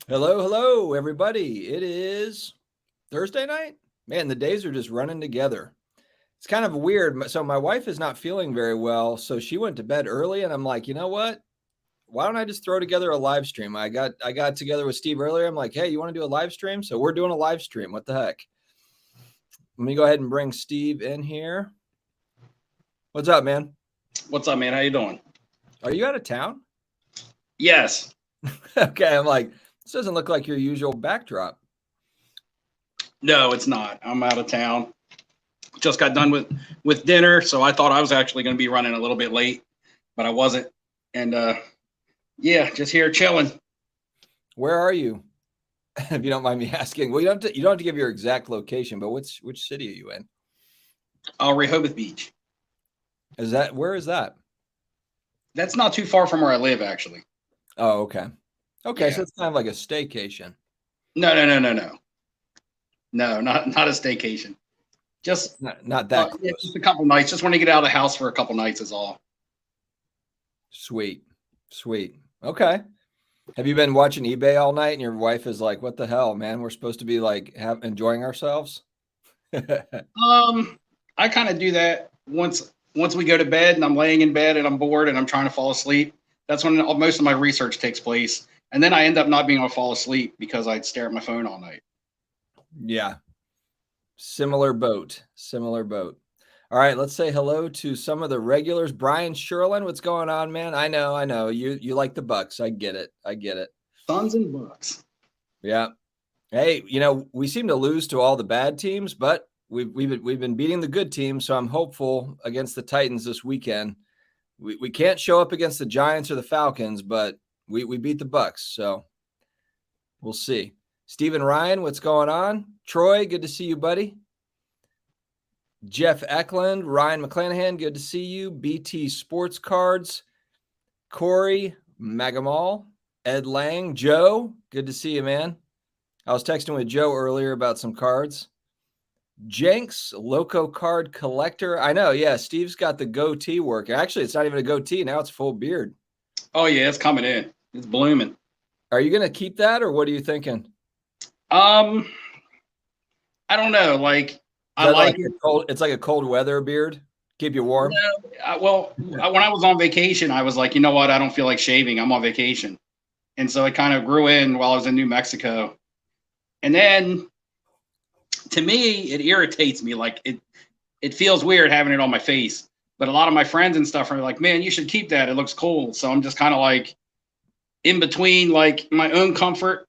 Hello, everybody. It is Thursday night. Man, the days are just running together. It's kind of weird. So my wife is not feeling very well, so she went to bed early, and I'm like, you know what? Why don't I just throw together a live stream? I got together with Steve earlier. I'm like, hey, you want to do a live stream? So we're doing a live stream. What the heck? Let me go ahead and bring Steve in here. What's up, man? What's up, man? How you doing? Are you out of town? Yes. Okay, I'm like, this doesn't look like your usual backdrop. No, it's not. I'm out of town. Just got done with dinner, so I thought I was actually going to be running a little bit late, but I wasn't. And yeah, just here chilling. Where are you? If you don't mind me asking. Well, you don't have to give your exact location, but which city are you in? Rehoboth Beach. Where is that? That's not too far from where I live, actually. Oh, okay. Okay, Yeah. so it's kind of like a staycation. No, not a staycation. Just not that close. Yeah, just a couple nights. Just want to get out of the house for a couple nights is all. Sweet. Okay. Have you been watching eBay all night and your wife is like, what the hell, man? We're supposed to be like enjoying ourselves? I kind of do that once we go to bed and I'm laying in bed and I'm bored and I'm trying to fall asleep. That's when most of my research takes place. And then I end up not being able to fall asleep because I'd stare at my phone all night. Yeah. Similar boat. All right, let's say hello to some of the regulars. Brian Sherlin, what's going on, man? I know. You like the Bucks. I get it. Suns and Bucks. Yeah. Hey, we seem to lose to all the bad teams, but we've been beating the good teams, so I'm hopeful against the Titans this weekend. We can't show up against the Giants or the Falcons, but we beat the Bucks, so we'll see. Steven Ryan, what's going on? Troy, good to see you, buddy. Jeff Eklund, Ryan McClanahan, good to see you. BT Sportscards, Corey Magamal, Ed Lang, Joe, good to see you, man. I was texting with Joe earlier about some cards. Jenks, Loco Card Collector. I know, yeah, Steve's got the goatee working. Actually, it's not even a goatee. Now it's full beard. Oh, yeah, it's coming in. It's blooming. Are you going to keep that, or what are you thinking? I don't know. Like, I like it. It's like a cold weather beard. Keep you warm? No, when I was on vacation, I was like, you know what? I don't feel like shaving. I'm on vacation. And so it kind of grew in while I was in New Mexico. And then, to me, it irritates me. Like, it feels weird having it on my face. But a lot of my friends and stuff are like, man, you should keep that. It looks cool. So I'm just kind of like in between, like, my own comfort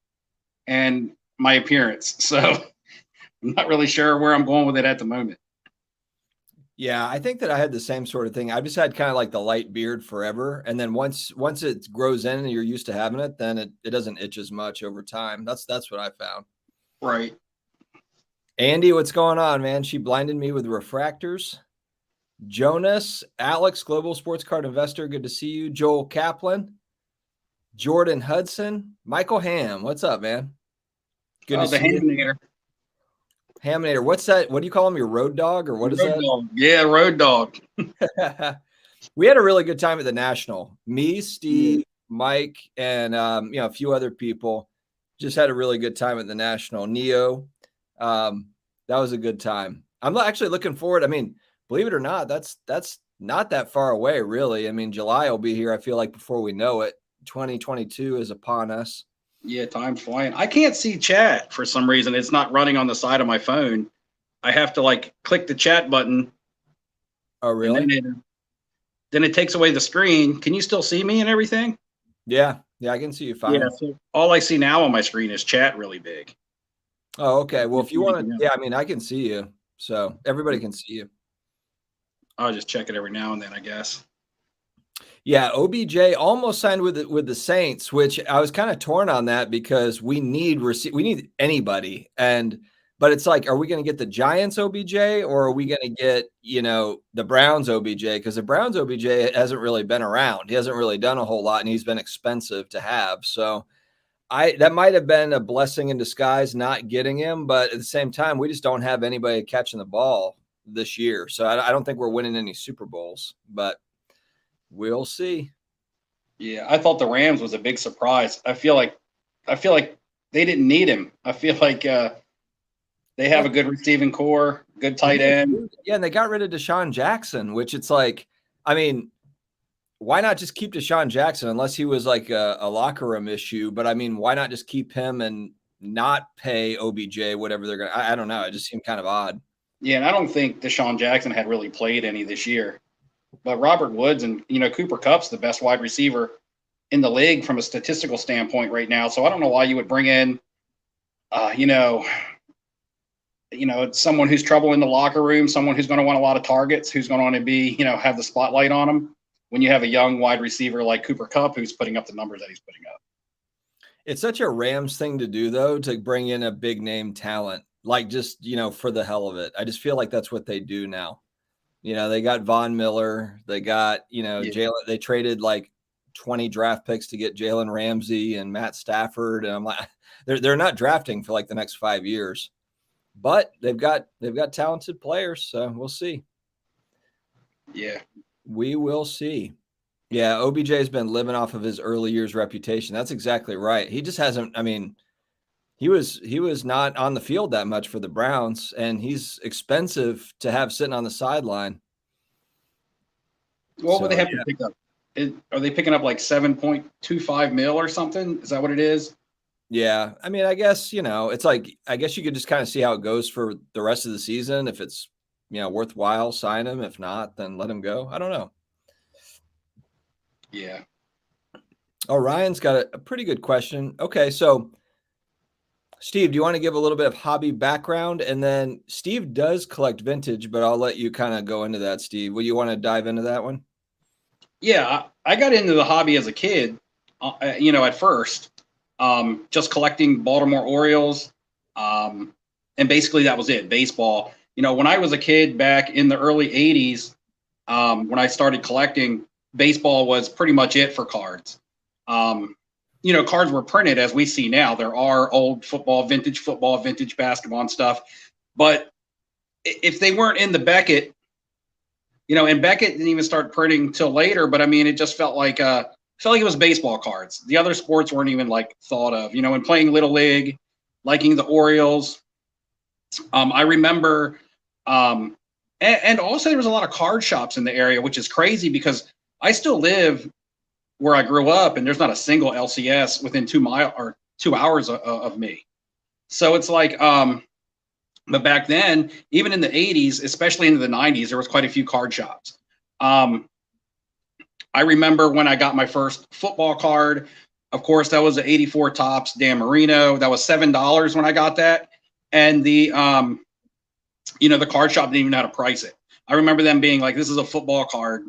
and my appearance. So I'm not really sure where I'm going with it at the moment. Yeah, I think that I had the same sort of thing. I've just had kind of like the light beard forever. And then once it grows in and you're used to having it, then it doesn't itch as much over time. That's what I found. Right. Andy, what's going on, man? She blinded me with refractors. Jonas, Alex, Global Sports Card Investor, good to see you. Joel Kaplan, Jordan Hudson, Michael Ham, what's up, man? Good to see you. Haminator, what's that? What do you call him? Your road dog, or what is that? Dog. Yeah, road dog. We had a really good time at the National. Me, Steve, Mike, and a few other people just had a really good time at the National. Neo, that was a good time. I'm actually looking forward. I mean, believe it or not, that's not that far away, really. I mean, July will be here, I feel like, before we know it. 2022 is upon us. Yeah, time's flying. I can't see chat for some reason. It's not running on the side of my phone. I have to like click the chat button. Oh, really? Then it takes away the screen. Can you still see me and everything? Yeah, I can see you fine. Yeah, so all I see now on my screen is chat really big. Oh, okay. Well, if you want to, yeah, I mean, I can see you. So everybody can see you. I'll just check it every now and then, I guess. Yeah, OBJ almost signed with the Saints, which I was kind of torn on that because we need anybody. But it's like, are we going to get the Giants OBJ or are we going to get, the Browns OBJ? Because the Browns OBJ hasn't really been around. He hasn't really done a whole lot, and he's been expensive to have. So that might have been a blessing in disguise not getting him. But at the same time, we just don't have anybody catching the ball this year. So I don't think we're winning any Super Bowls, but we'll see. Yeah, I thought the Rams was a big surprise. I feel like they didn't need him. I feel like they have a good receiving core, good tight end. Yeah, and they got rid of Deshaun Jackson, which it's like, I mean, why not just keep Deshaun Jackson unless he was like a locker room issue? But I mean, why not just keep him and not pay OBJ whatever they're going to? I don't know. It just seemed kind of odd. Yeah, and I don't think Deshaun Jackson had really played any this year. But Robert Woods and, Cooper Kupp's the best wide receiver in the league from a statistical standpoint right now. So I don't know why you would bring in, someone who's trouble in the locker room, someone who's going to want a lot of targets, who's going to want to be, have the spotlight on him when you have a young wide receiver like Cooper Kupp who's putting up the numbers that he's putting up. It's such a Rams thing to do, though, to bring in a big name talent, like just, for the hell of it. I just feel like that's what they do now. They got Von Miller. They got, Jalen. They traded like 20 draft picks to get Jalen Ramsey and Matt Stafford. And I'm like, they're not drafting for like the next 5 years, but they've got talented players. So we'll see. Yeah, we will see. Yeah, OBJ has been living off of his early years reputation. That's exactly right. He just hasn't. I mean, he was not on the field that much for the Browns, and he's expensive to have sitting on the sideline. What would they have to pick up? Are they picking up like $7.25 million or something? Is that what it is? Yeah. I mean, I guess, it's like, I guess you could just kind of see how it goes for the rest of the season. If it's, worthwhile, sign him. If not, then let him go. I don't know. Yeah. Oh, Ryan's got a pretty good question. Okay. So Steve, do you want to give a little bit of hobby background? And then Steve does collect vintage, but I'll let you kind of go into that, Steve. Will you want to dive into that one? Yeah, I got into the hobby as a kid, at first, just collecting Baltimore Orioles. And basically that was it, baseball. When I was a kid back in the early 80s, when I started collecting, baseball was pretty much it for cards. Cards were printed as we see now. There are old football, vintage basketball and stuff. But if they weren't in the Beckett, and Beckett didn't even start printing till later, but I mean, it just felt like it was baseball cards. The other sports weren't even like thought of, and playing Little League, liking the Orioles. I remember, and also there was a lot of card shops in the area, which is crazy because I still live where I grew up, and there's not a single LCS within 2 hours of me. So it's like, but back then, even in the 80s, especially into the 90s, there was quite a few card shops. I remember when I got my first football card, of course, that was the 84 Topps Dan Marino. That was $7 when I got that. And the card shop didn't even know how to price it. I remember them being like, this is a football card.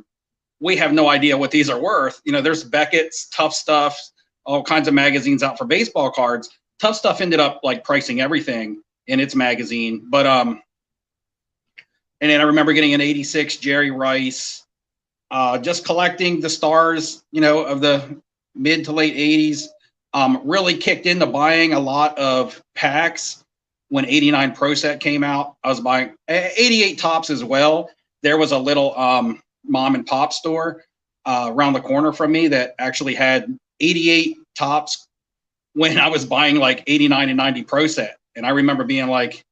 We have no idea what these are worth. There's Beckett's, Tough Stuff, all kinds of magazines out for baseball cards. Tough Stuff ended up like pricing everything in its magazine. But and then I remember getting an 86 Jerry Rice, just collecting the stars, of the mid to late 80s. Really kicked into buying a lot of packs when 89 Pro Set came out. I was buying 88 Topps as well. There was a little mom and pop store around the corner from me that actually had 88 Topps when I was buying like 89 and 90 Pro Set. And I remember being like,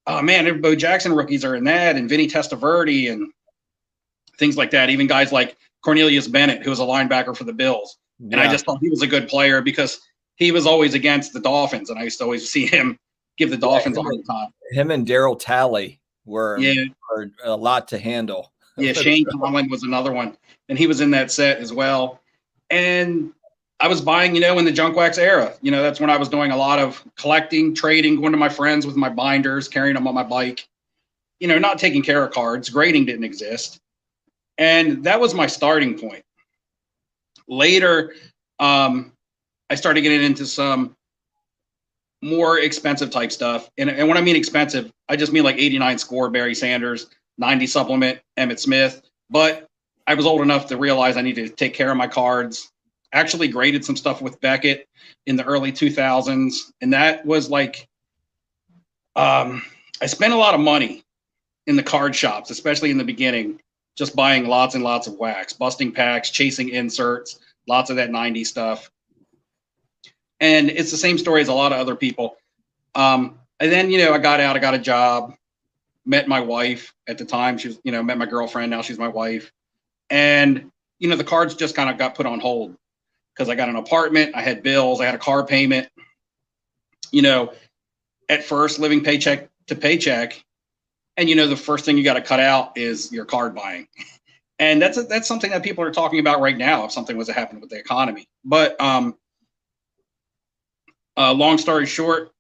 oh man, Bo Jackson rookies are in that, and Vinny Testaverde and things like that. Even guys like Cornelius Bennett, who was a linebacker for the Bills. Yeah. And I just thought he was a good player because he was always against the Dolphins. And I used to always see him give the Dolphins a hard time. Him and Darryl Talley were a lot to handle. Yeah, Shane Conlon was another one. And he was in that set as well. And I was buying, in the junk wax era. That's when I was doing a lot of collecting, trading, going to my friends with my binders, carrying them on my bike, not taking care of cards. Grading didn't exist. And that was my starting point. Later, I started getting into some more expensive type stuff. And when I mean expensive, I just mean like 89 score, Barry Sanders, 90 supplement, Emmitt Smith. But I was old enough to realize I needed to take care of my cards. Actually graded some stuff with Beckett in the early 2000s. And that was like, I spent a lot of money in the card shops, especially in the beginning, just buying lots and lots of wax, busting packs, chasing inserts, lots of that 90 stuff. And it's the same story as a lot of other people. And then, you know, I got out, I got a job, met my wife at the time. She was, you know, met my girlfriend. Now she's my wife. And, you know, the cards just kind of got put on hold because I got an apartment, I had bills, I had a car payment, you know, at first living paycheck to paycheck. And, you know, the first thing you got to cut out is your card buying. And that's something that people are talking about right now if something was to happen with the economy. But long story short,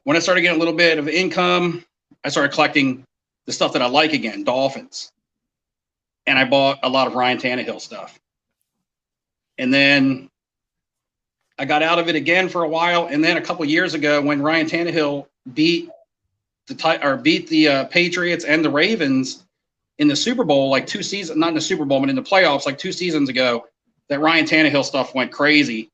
when I started getting a little bit of income, I started collecting the stuff that I like again, Dolphins. And I bought a lot of Ryan Tannehill stuff. And then I got out of it again for a while. And then a couple years ago, when Ryan Tannehill beat the Patriots and the Ravens in the Super Bowl, like 2 seasons, not in the Super Bowl, but in the playoffs, like 2 seasons ago, that Ryan Tannehill stuff went crazy.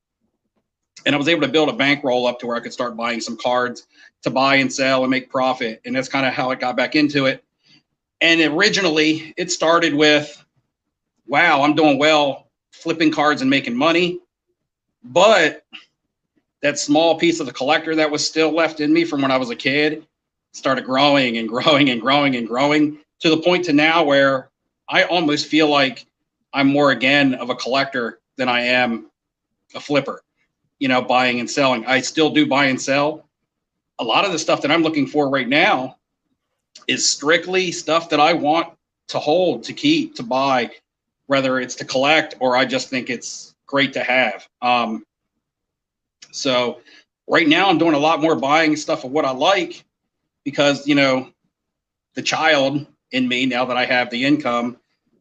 And I was able to build a bankroll up to where I could start buying some cards to buy and sell and make profit. And that's kind of how I got back into it. And originally it started with, wow, I'm doing well flipping cards and making money. But that small piece of the collector that was still left in me from when I was a kid started growing and growing and growing and growing to the point to now where I almost feel like I'm more again of a collector than I am a flipper, you know, buying and selling. I still do buy and sell. A lot of the stuff that I'm looking for right now is strictly stuff that I want to hold, to keep, to buy, whether it's to collect or I just think it's great to have. So right now I'm doing a lot more buying stuff of what I like because, you know, the child in me, now that I have the income,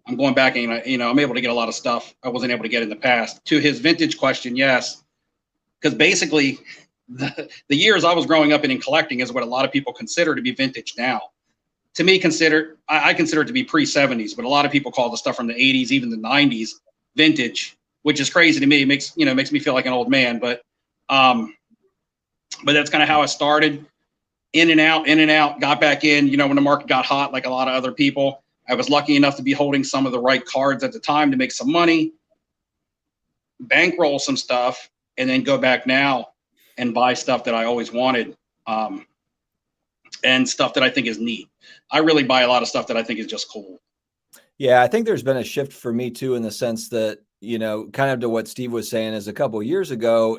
I'm going back and, you know, I'm able to get a lot of stuff I wasn't able to get in the past. To his vintage question, yes, because basically the years I was growing up in collecting is what a lot of people consider to be vintage now. To me, I consider it to be pre-70s, but a lot of people call the stuff from the 80s, even the 90s, vintage, which is crazy to me. It makes me feel like an old man, but that's kind of how I started. In and out, got back in, you know, when the market got hot, like a lot of other people. I was lucky enough to be holding some of the right cards at the time to make some money, bankroll some stuff, and then go back now and buy stuff that I always wanted, and stuff that I think is neat. I really buy a lot of stuff that I think is just cool. Yeah, I think there's been a shift for me too, in the sense that, you know, kind of to what Steve was saying, is a couple of years ago,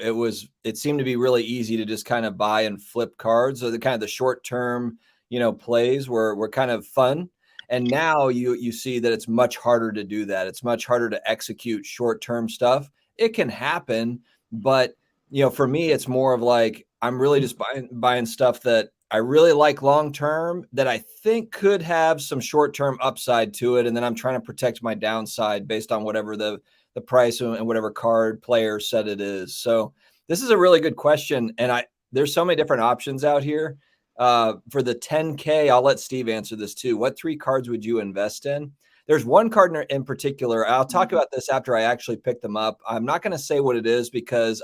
it seemed to be really easy to just kind of buy and flip cards. So the kind of the short-term, you know, plays were kind of fun. And now you see that it's much harder to do that. It's much harder to execute short-term stuff. It can happen, but, you know, for me, it's more of like, I'm really just buying stuff that I really like long-term, that I think could have some short-term upside to it. And then I'm trying to protect my downside based on whatever the price and whatever card player said it is. So this is a really good question. And there's so many different options out here. For the 10K, I'll let Steve answer this too. What 3 cards would you invest in? There's one card in particular. I'll talk about this after I actually pick them up. I'm not going to say what it is because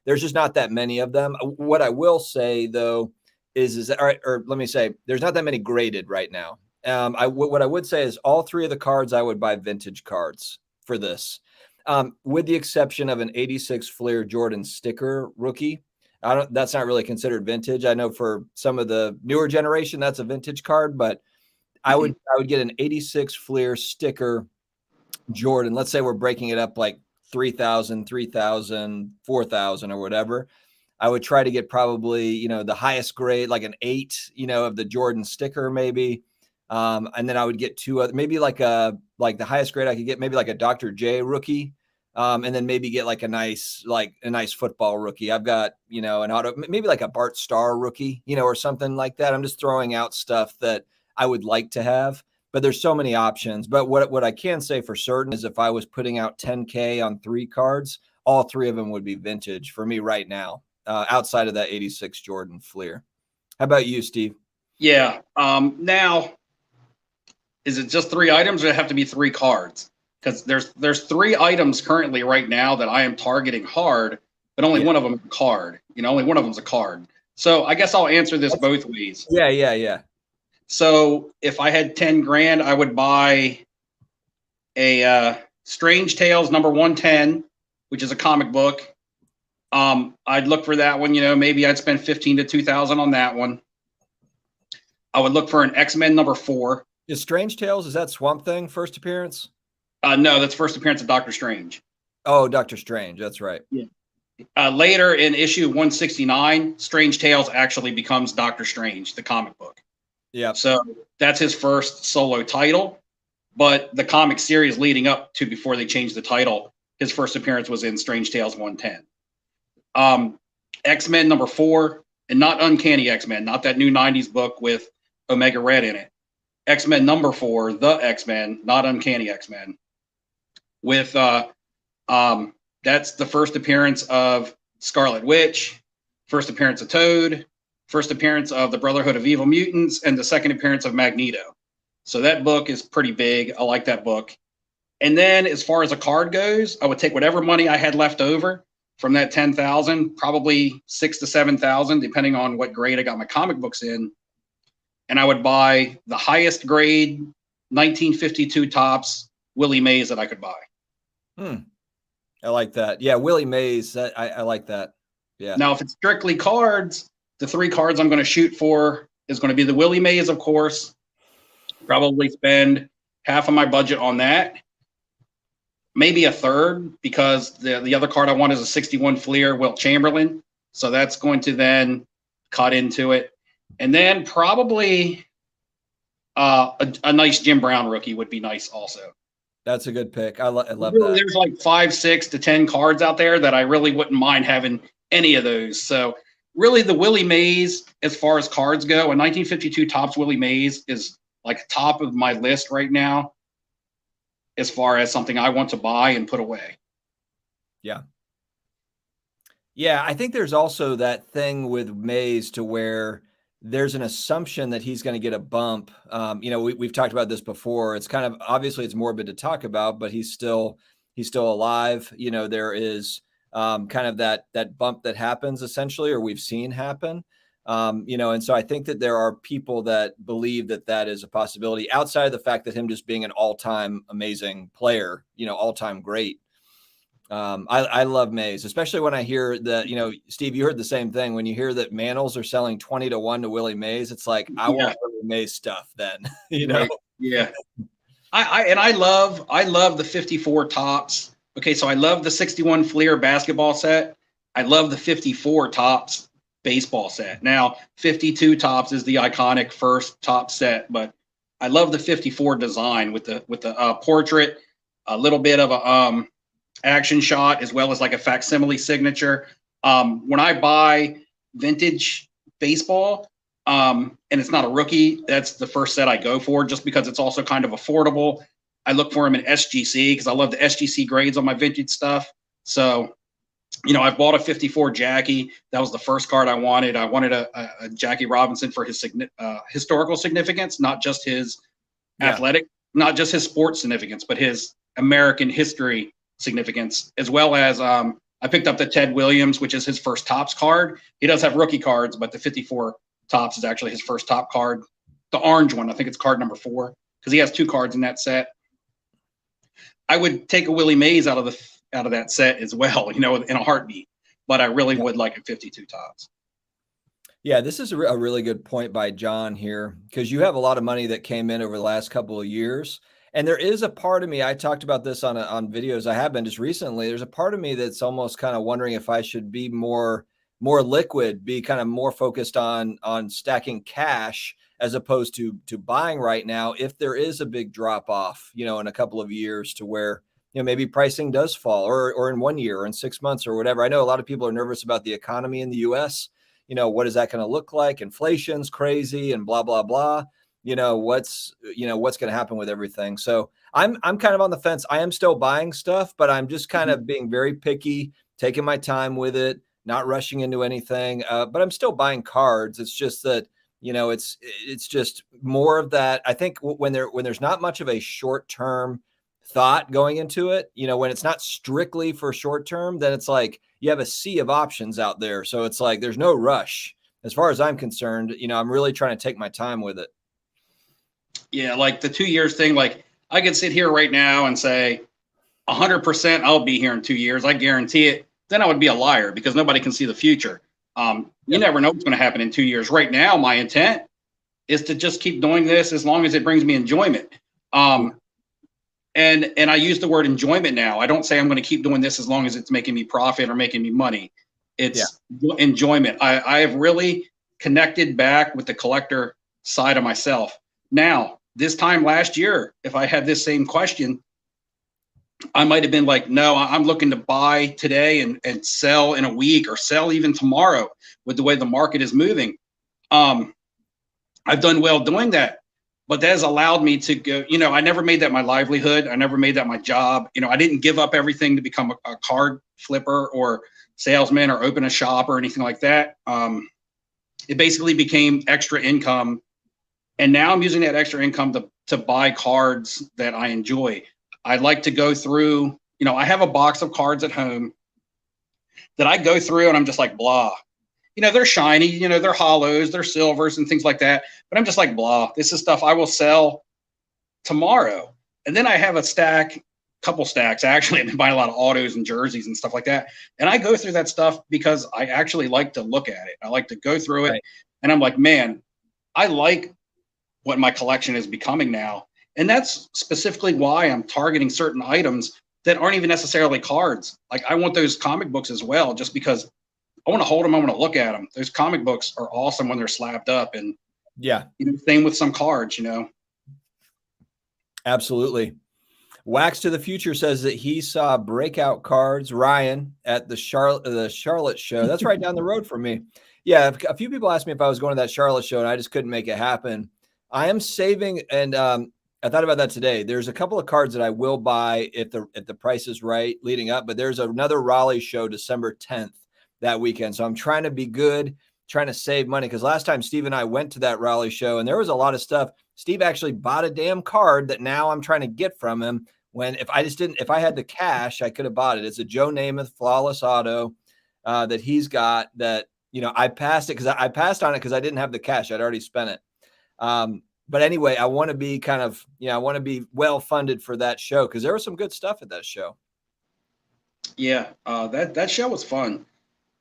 there's just not that many of them. What I will say though is or let me say, there's not that many graded right now. What I would say is all 3 of the cards I would buy vintage cards for this, with the exception of an 86 Fleer Jordan sticker rookie. That's not really considered vintage. I know for some of the newer generation, that's a vintage card, but I would get an 86 Fleer sticker Jordan. Let's say we're breaking it up like 3,000, 3,000, 4,000 or whatever. I would try to get probably, you know, the highest grade, like an 8, you know, of the Jordan sticker maybe. And then I would get 2 other, maybe like the highest grade I could get, maybe like a Dr. J rookie. And then maybe get like a nice football rookie. I've got, you know, an auto, maybe like a Bart Starr rookie, you know, or something like that. I'm just throwing out stuff that I would like to have, but there's so many options. But what I can say for certain is if I was putting out 10K on 3 cards, all 3 of them would be vintage for me right now, outside of that 86 Jordan Fleer. How about you, Steve? Yeah. Now, is it just 3 items or does it have to be 3 cards? Because there's 3 items currently right now that I am targeting hard, but only one of them is a card. You know, only one of them is a card. So I guess I'll answer this both ways. Yeah. So if I had 10 grand, I would buy a Strange Tales number 110, which is a comic book. I'd look for that one. Maybe I'd spend 15 to 2,000 on that one. I would look for an X-Men #4. Is Strange Tales, is that Swamp Thing first appearance? No, that's first appearance of Doctor Strange. Oh, Doctor Strange. That's right. Yeah. Later in issue 169, Strange Tales actually becomes Doctor Strange, the comic book. Yeah. So that's his first solo title. But the comic series leading up to before they changed the title, his first appearance was in Strange Tales 110. X-Men #4, and not Uncanny X-Men, not that new 90s book with Omega Red in it. X-Men #4, The X-Men, not Uncanny X-Men. With that's the first appearance of Scarlet Witch, first appearance of Toad, first appearance of the Brotherhood of Evil Mutants, and the second appearance of Magneto. So that book is pretty big. I like that book. And then as far as a card goes, I would take whatever money I had left over from that 10,000, probably 6,000 to 7,000, depending on what grade I got my comic books in. And I would buy the highest grade 1952 Topps Willie Mays that I could buy. I like that. Yeah, Willie Mays. I like that. Yeah. Now, if it's strictly cards, the 3 cards I'm going to shoot for is going to be the Willie Mays, of course. Probably spend half of my budget on that. Maybe a third, because the other card I want is a 61 Fleer Wilt Chamberlain. So that's going to then cut into it. And then probably a nice Jim Brown rookie would be nice also. That's a good pick. I love really, that. There's like 5, 6 to 10 cards out there that I really wouldn't mind having any of those. So really the Willie Mays, as far as cards go, a 1952 Topps Willie Mays is like top of my list right now as far as something I want to buy and put away. Yeah. Yeah, I think there's also that thing with Mays to where there's an assumption that he's going to get a bump. We've talked about this before. It's kind of, obviously it's morbid to talk about, but he's still alive. There is kind of that bump that happens essentially, or we've seen happen. And so I think that there are people that believe that is a possibility outside of the fact that him just being an all-time amazing player, all-time great. I love Mays, especially when I hear that, Steve, you heard the same thing. When you hear that Manals are selling 20 to 1 to Willie Mays, it's like, I want Willie Mays stuff then, Right. Yeah. I love the 54 Topps. Okay. So I love the 61 Fleer basketball set. I love the 54 Topps baseball set. Now 52 Topps is the iconic first Topps set, but I love the 54 design with the portrait, a little bit of a, action shot, as well as like a facsimile signature. When I buy vintage baseball, and it's not a rookie, that's the first set I go for, just because it's also kind of affordable. I look for them in SGC because I love the SGC grades on my vintage stuff. So, I bought a 54 Jackie. That was the first card I wanted. I wanted a Jackie Robinson for his historical significance, not just his athletic, not just his sports significance, but his American history significance, as well as I picked up the Ted Williams, which is his first Topps card. He does have rookie cards, but the 54 Topps is actually his first top card. The orange one, I think it's card number 4, because he has 2 cards in that set. I would take a Willie Mays out of that set as well, in a heartbeat. But I really would like a 52 Topps. Yeah, this is a really good point by John here, because you have a lot of money that came in over the last couple of years. And there is a part of me, I talked about this on videos I have been just recently. There's a part of me that's almost kind of wondering if I should be more liquid, be kind of more focused on stacking cash as opposed to buying right now. If there is a big drop off, in a couple of years, to where, maybe pricing does fall, or in 1 year or in 6 months or whatever. I know a lot of people are nervous about the economy in the US. What is that going to look like? Inflation's crazy and blah, blah, blah. What's going to happen with everything. So I'm kind of on the fence. I am still buying stuff, but I'm just kind of being very picky, taking my time with it, not rushing into anything. But I'm still buying cards. It's just that, it's just more of that. I think when there's not much of a short-term thought going into it, when it's not strictly for short-term, then it's like you have a sea of options out there. So it's like, there's no rush as far as I'm concerned. I'm really trying to take my time with it. Yeah, like the 2 years thing, like I could sit here right now and say 100% I'll be here in 2 years. I guarantee it. then I would be a liar because nobody can see the future. You never know what's going to happen in 2 years. Right now, my intent is to just keep doing this as long as it brings me enjoyment. And I use the word enjoyment now. I don't say I'm going to keep doing this as long as it's making me profit or making me money. It's enjoyment. I have really connected back with the collector side of myself. Now, this time last year, if I had this same question, I might have been like, no, I'm looking to buy today and sell in a week or sell even tomorrow with the way the market is moving. I've done well doing that, but that has allowed me to go, I never made that my livelihood. I never made that my job. I didn't give up everything to become a card flipper or salesman or open a shop or anything like that. It basically became extra income. And now I'm using that extra income to buy cards that I enjoy. I like to go through, I have a box of cards at home that I go through and I'm just like, blah. They're shiny, they're hollows, they're silvers and things like that. But I'm just like, blah, this is stuff I will sell tomorrow. And then I have couple stacks. Actually, I've been buying a lot of autos and jerseys and stuff like that. And I go through that stuff because I actually like to look at it. I like to go through it. Right. And I'm like, man, I like what my collection is becoming now. And that's specifically why I'm targeting certain items that aren't even necessarily cards. Like I want those comic books as well, just because I want to hold them. I want to look at them. Those comic books are awesome when they're slapped up. And same with some cards, Absolutely. Wax to the Future says that he saw breakout cards, Ryan, at the Charlotte show. That's right down the road from me. Yeah, a few people asked me if I was going to that Charlotte show, and I just couldn't make it happen. I am saving, and I thought about that today. There's a couple of cards that I will buy if the price is right leading up, but there's another Raleigh show December 10th that weekend. So I'm trying to be good, trying to save money, because last time Steve and I went to that Raleigh show, and there was a lot of stuff. Steve actually bought a damn card that now I'm trying to get from him. When if I had the cash, I could have bought it. It's a Joe Namath flawless auto that he's got that, I passed it because I passed on it because I didn't have the cash. I'd already spent it. But anyway, I want to be I want to be well funded for that show because there was some good stuff at that show. Yeah, that show was fun.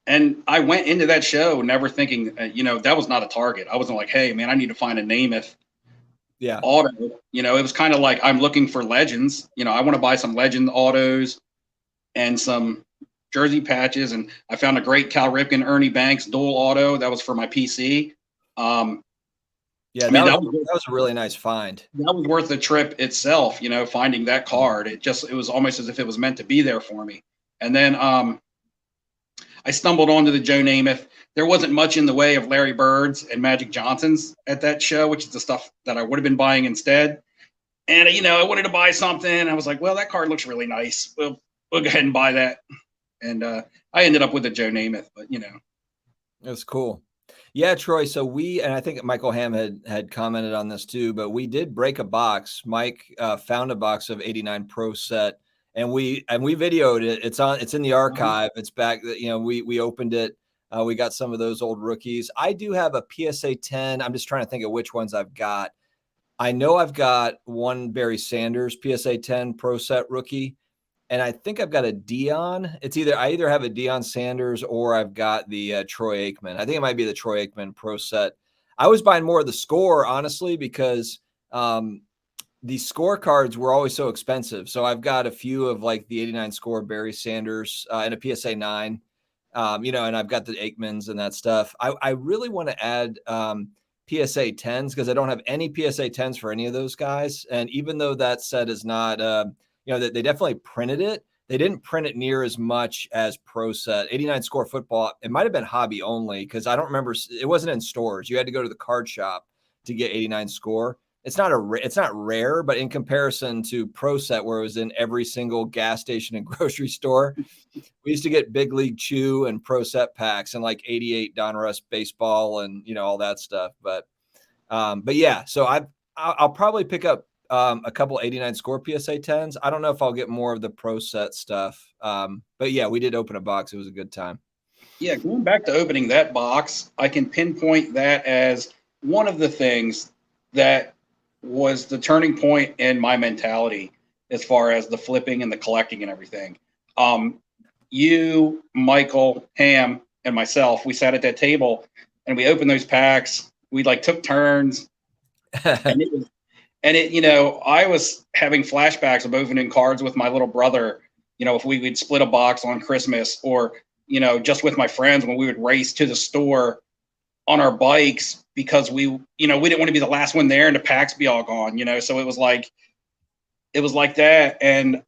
And I went into that show never thinking, that was not a target. I wasn't like, hey, man, I need to find a Namath auto. It was kind of like I'm looking for legends. I want to buy some legend autos and some jersey patches. And I found a great Cal Ripken, Ernie Banks dual auto. That was for my PC. That was a really nice find. That was worth the trip itself, finding that card. It was almost as if it was meant to be there for me. And then I stumbled onto the Joe Namath. There wasn't much in the way of Larry Bird's and Magic Johnson's at that show, which is the stuff that I would have been buying instead. And, I wanted to buy something. I was like, well, that card looks really nice. We'll go ahead and buy that. And I ended up with the Joe Namath, but, That's cool. Yeah, Troy. So and I think Michael Ham had commented on this too, but we did break a box. Mike found a box of 89 Pro Set, and we videoed it. It's in the archive. It's back. We opened it. We got some of those old rookies. I do have a PSA 10. I'm just trying to think of which ones I've got. I know I've got one Barry Sanders PSA 10 Pro Set rookie. And I think I've got a Dion. I either have a Dion Sanders or I've got the Troy Aikman. I think it might be the Troy Aikman Pro Set. I was buying more of the score, honestly, because the scorecards were always so expensive. So I've got a few of like the 89 score Barry Sanders and a PSA 9, and I've got the Aikmans and that stuff. I really want to add PSA 10s because I don't have any PSA 10s for any of those guys. And even though that set is not they definitely printed it. They didn't print it near as much as Pro Set. 89 Score Football, it might have been hobby only because I don't remember. It wasn't in stores. You had to go to the card shop to get 89 Score. It's not rare, but in comparison to Pro Set, where it was in every single gas station and grocery store, we used to get Big League Chew and Pro Set packs and like 88 Donruss baseball and all that stuff. But yeah, so I'll probably pick up a couple 89 Score PSA 10s. I don't know if I'll get more of the Pro Set stuff. But yeah, we did open a box. It was a good time. Yeah, going back to opening that box, I can pinpoint that as one of the things that was the turning point in my mentality as far as the flipping and the collecting and everything. you, Michael, Ham, and myself, we sat at that table and we opened those packs. We like took turns, and you know, I was having flashbacks of opening cards with my little brother. You know, if we'd split a box on Christmas, or you know, just with my friends when we would race to the store on our bikes because we didn't want to be the last one there and the packs be all gone. You know, so it was like that, and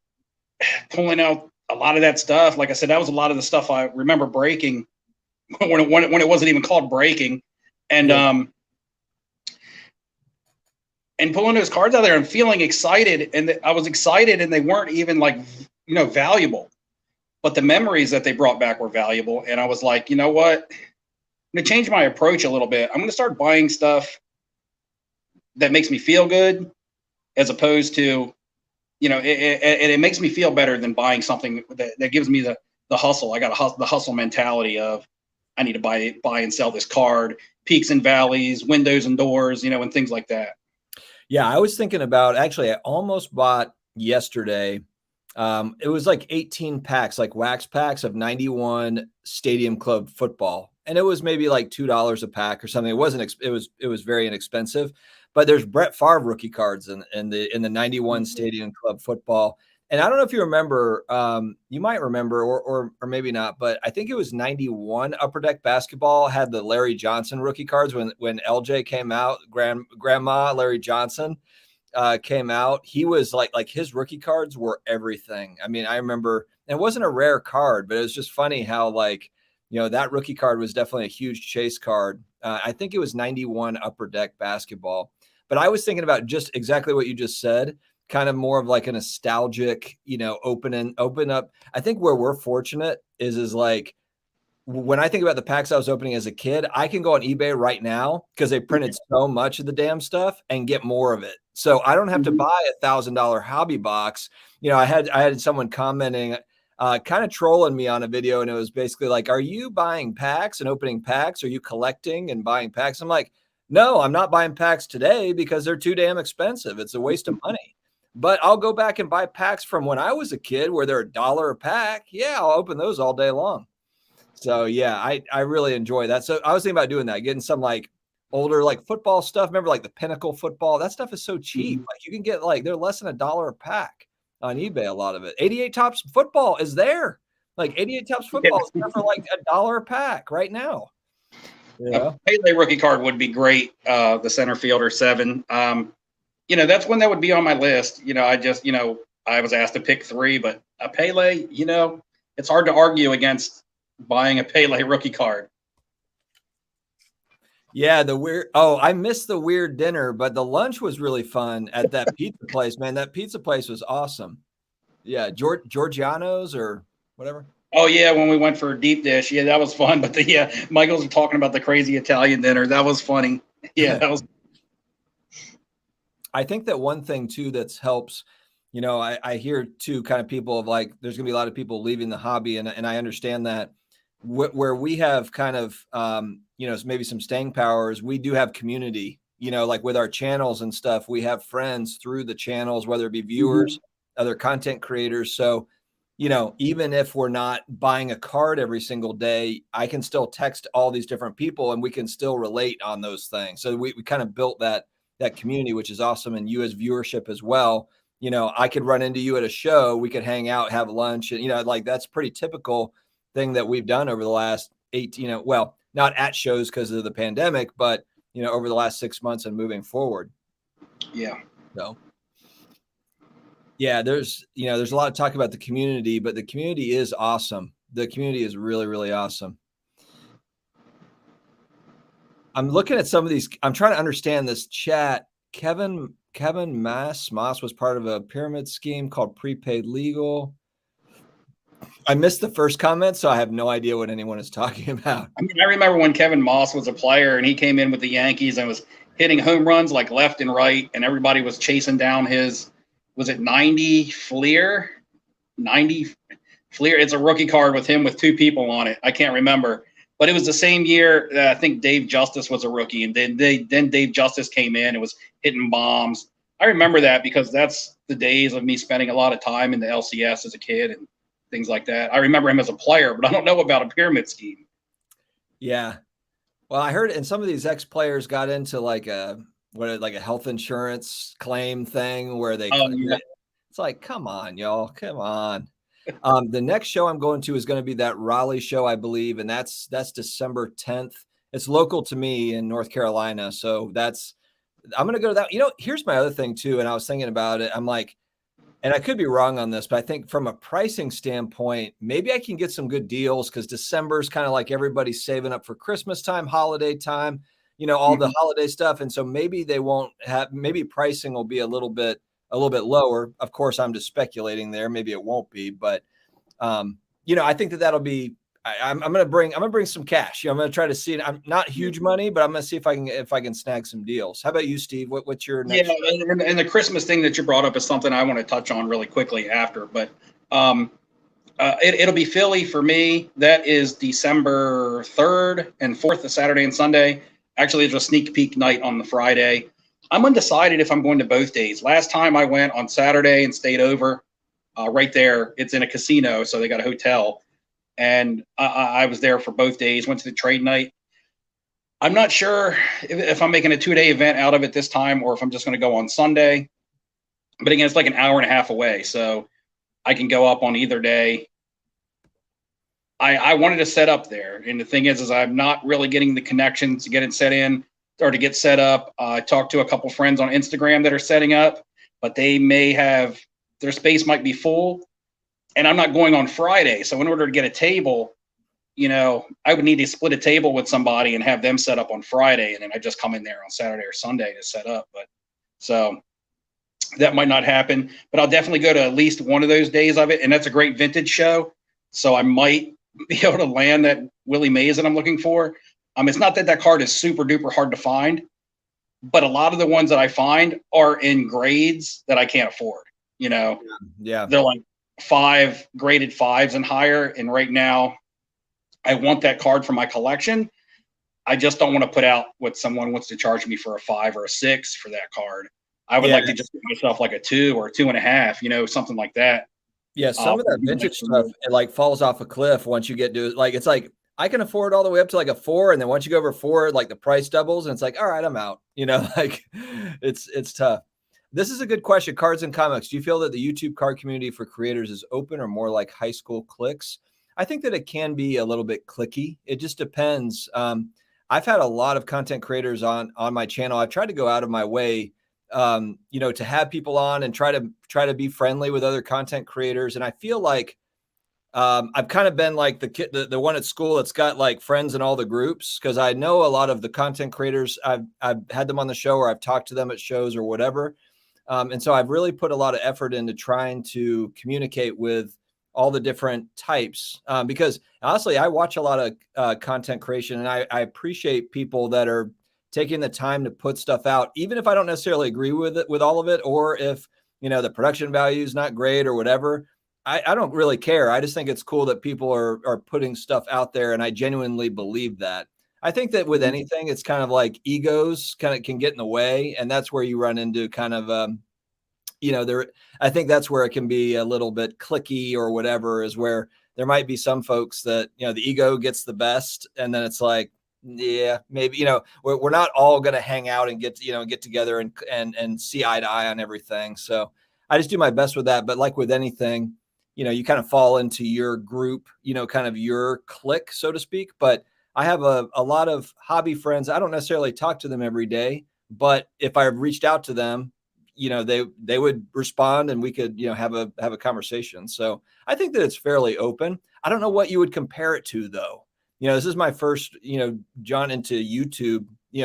pulling out a lot of that stuff. Like I said, that was a lot of the stuff I remember breaking when it wasn't even called breaking, and and pulling those cards out there and feeling excited. And I was excited, and they weren't even like, you know, valuable, but the memories that they brought back were valuable. And I was like, you know what? I'm going to change my approach a little bit. I'm going to start buying stuff that makes me feel good, as opposed to, you know, it makes me feel better than buying something that gives me the hustle. I got the hustle mentality of, I need to buy and sell this card, peaks and valleys, windows and doors, you know, and things like that. Yeah, I was thinking about, actually, I almost bought yesterday. It was like 18 packs, like wax packs of 91 Stadium Club football. And it was maybe like $2 a pack or something. It wasn't, it was very inexpensive, but there's Brett Favre rookie cards in the 91 Stadium Club football. And I don't know if you remember, you might remember, or maybe not, but I think it was 91 Upper Deck Basketball had the Larry Johnson rookie cards when LJ came out, grandma Larry Johnson came out. He was like his rookie cards were everything. I mean, I remember, and it wasn't a rare card, but it was just funny how, like, you know, that rookie card was definitely a huge chase card. I think it was 91 Upper Deck Basketball. But I was thinking about just exactly what you just said, kind of more of like a nostalgic, you know, open up. I think where we're fortunate is like, when I think about the packs I was opening as a kid, I can go on eBay right now because they printed so much of the damn stuff and get more of it. So I don't have to buy $1,000 hobby box. You know, I had someone commenting, kind of trolling me on a video, and it was basically like, are you buying packs and opening packs? Are you collecting and buying packs? I'm like, no, I'm not buying packs today because they're too damn expensive. It's a waste of money. But I'll go back and buy packs from when I was a kid where they're $1 a pack. Yeah, I'll open those all day long. So yeah, I really enjoy that. So I was thinking about doing that, getting some like older like football stuff. Remember like the Pinnacle football? That stuff is so cheap. Like you can get like, they're less than $1 a pack on eBay. A lot of it. 88 Tops football is there. Like 88 Tops football is there for like $1 a pack right now. Yeah. A Pele rookie card would be great. The center fielder 7. You know, that's one that would be on my list. You know, I was asked to pick 3, but a Pele, you know, it's hard to argue against buying a Pele rookie card. Yeah, I missed the weird dinner, but the lunch was really fun at that pizza place, man. That pizza place was awesome. Yeah, Giorgiano's or whatever. Oh yeah, when we went for a deep dish, yeah, that was fun. But Michael's talking about the crazy Italian dinner. That was funny. Yeah, that was. I think that one thing too that's helps, you know, I hear too kind of people of like, there's gonna be a lot of people leaving the hobby, and I understand that. Where we have kind of, you know, maybe some staying powers, we do have community, you know, like with our channels and stuff, we have friends through the channels, whether it be viewers, other content creators. So, you know, even if we're not buying a card every single day, I can still text all these different people and we can still relate on those things. So we kind of built that community, which is awesome. And you as viewership as well. You know, I could run into you at a show, we could hang out, have lunch, and, you know, like that's pretty typical thing that we've done over the last 18, you know, well, not at shows because of the pandemic, but, you know, over the last 6 months and moving forward. Yeah. So yeah, there's a lot of talk about the community, but the community is awesome. The community is really, really awesome. I'm looking at some of these. I'm trying to understand this chat. Kevin Moss was part of a pyramid scheme called Prepaid Legal. I missed the first comment, so I have no idea what anyone is talking about. I mean, I remember when Kevin Moss was a player and he came in with the Yankees and was hitting home runs like left and right, and everybody was chasing down his, was it 90 Fleer? 90 Fleer. It's a rookie card with him with 2 people on it. I can't remember. But it was the same year I think Dave Justice was a rookie, and then Dave Justice came in and was hitting bombs. I remember that because that's the days of me spending a lot of time in the LCS as a kid. And things like that. I remember him as a player, but I don't know about a pyramid scheme. Yeah. Well, I heard, and some of these ex-players got into like a health insurance claim thing where Yeah. it's like, come on, y'all, come on. The next show I'm going to is going to be that Raleigh show, I believe, and that's December 10th. It's local to me in North Carolina, so I'm going to go to that. You know, here's my other thing too, and I was thinking about it. I'm like, and I could be wrong on this, but I think from a pricing standpoint, maybe I can get some good deals because December is kind of like everybody's saving up for Christmas time, holiday time, all the holiday stuff. And so maybe they won't have, maybe pricing will be a little bit lower. Of course, I'm just speculating there. Maybe it won't be, but I think that'll be, I'm going to bring some cash. I'm going to try to see it. I'm not huge money, but I'm going to see if I can snag some deals. How about you, Steve? What's your next? Yeah, and the Christmas thing that you brought up is something I want to touch on really quickly after. But it'll be Philly for me. That is December 3rd and 4th, the Saturday and Sunday. Actually, it's a sneak peek night on the Friday. I'm undecided if I'm going to both days. Last time I went on Saturday and stayed over right there. It's in a casino, so they got a hotel. And I was there for both days, went to the trade night. I'm not sure if I'm making a 2-day event out of it this time or if I'm just going to go on Sunday. But again, it's like an hour and a half away, so I can go up on either day. I wanted to set up there. And the thing is I'm not really getting the connections to get it set in or to get set up. I talked to a couple friends on Instagram that are setting up, but they may have – their space might be full. And I'm not going on Friday. So in order to get a table, I would need to split a table with somebody and have them set up on Friday. And then I just come in there on Saturday or Sunday to set up. But so that might not happen, but I'll definitely go to at least one of those days of it. And that's a great vintage show. So I might be able to land that Willie Mays that I'm looking for. It's not that card is super duper hard to find, but a lot of the ones that I find are in grades that I can't afford, Yeah. They're like graded 5s and higher. And right now I want that card for my collection. I just don't want to put out what someone wants to charge me for a 5 or a 6 for that card. I would like to just give myself like a 2 or a 2.5, something like that. Yeah. Some of that vintage stuff, it like falls off a cliff once you get to like, it's like, I can afford all the way up to like a 4. And then once you go over 4, like the price doubles and it's like, all right, I'm out, like it's tough. This is a good question. Cards and comics. Do you feel that the YouTube card community for creators is open or more like high school cliques? I think that it can be a little bit cliquey. It just depends. I've had a lot of content creators on my channel. I've tried to go out of my way, to have people on and try to be friendly with other content creators. And I feel like I've kind of been like the one at school that's got like friends in all the groups because I know a lot of the content creators. I've had them on the show or I've talked to them at shows or whatever. And so I've really put a lot of effort into trying to communicate with all the different types because honestly, I watch a lot of content creation and I appreciate people that are taking the time to put stuff out, even if I don't necessarily agree with all of it, or if, the production value is not great or whatever. I don't really care. I just think it's cool that people are putting stuff out there. And I genuinely believe that. I think that with anything, it's kind of like egos kind of can get in the way. And that's where you run into kind of, I think that's where it can be a little bit cliquey or whatever, is where there might be some folks that, the ego gets the best. And then it's like, yeah, maybe, we're not all going to hang out and get together and see eye to eye on everything. So I just do my best with that. But like with anything, you kind of fall into your group, kind of your clique, so to speak. But I have a lot of hobby friends. I don't necessarily talk to them every day, but if I reached out to them, they would respond and we could, have a conversation. So I think that it's fairly open. I don't know what you would compare it to though. This is my first, John into YouTube,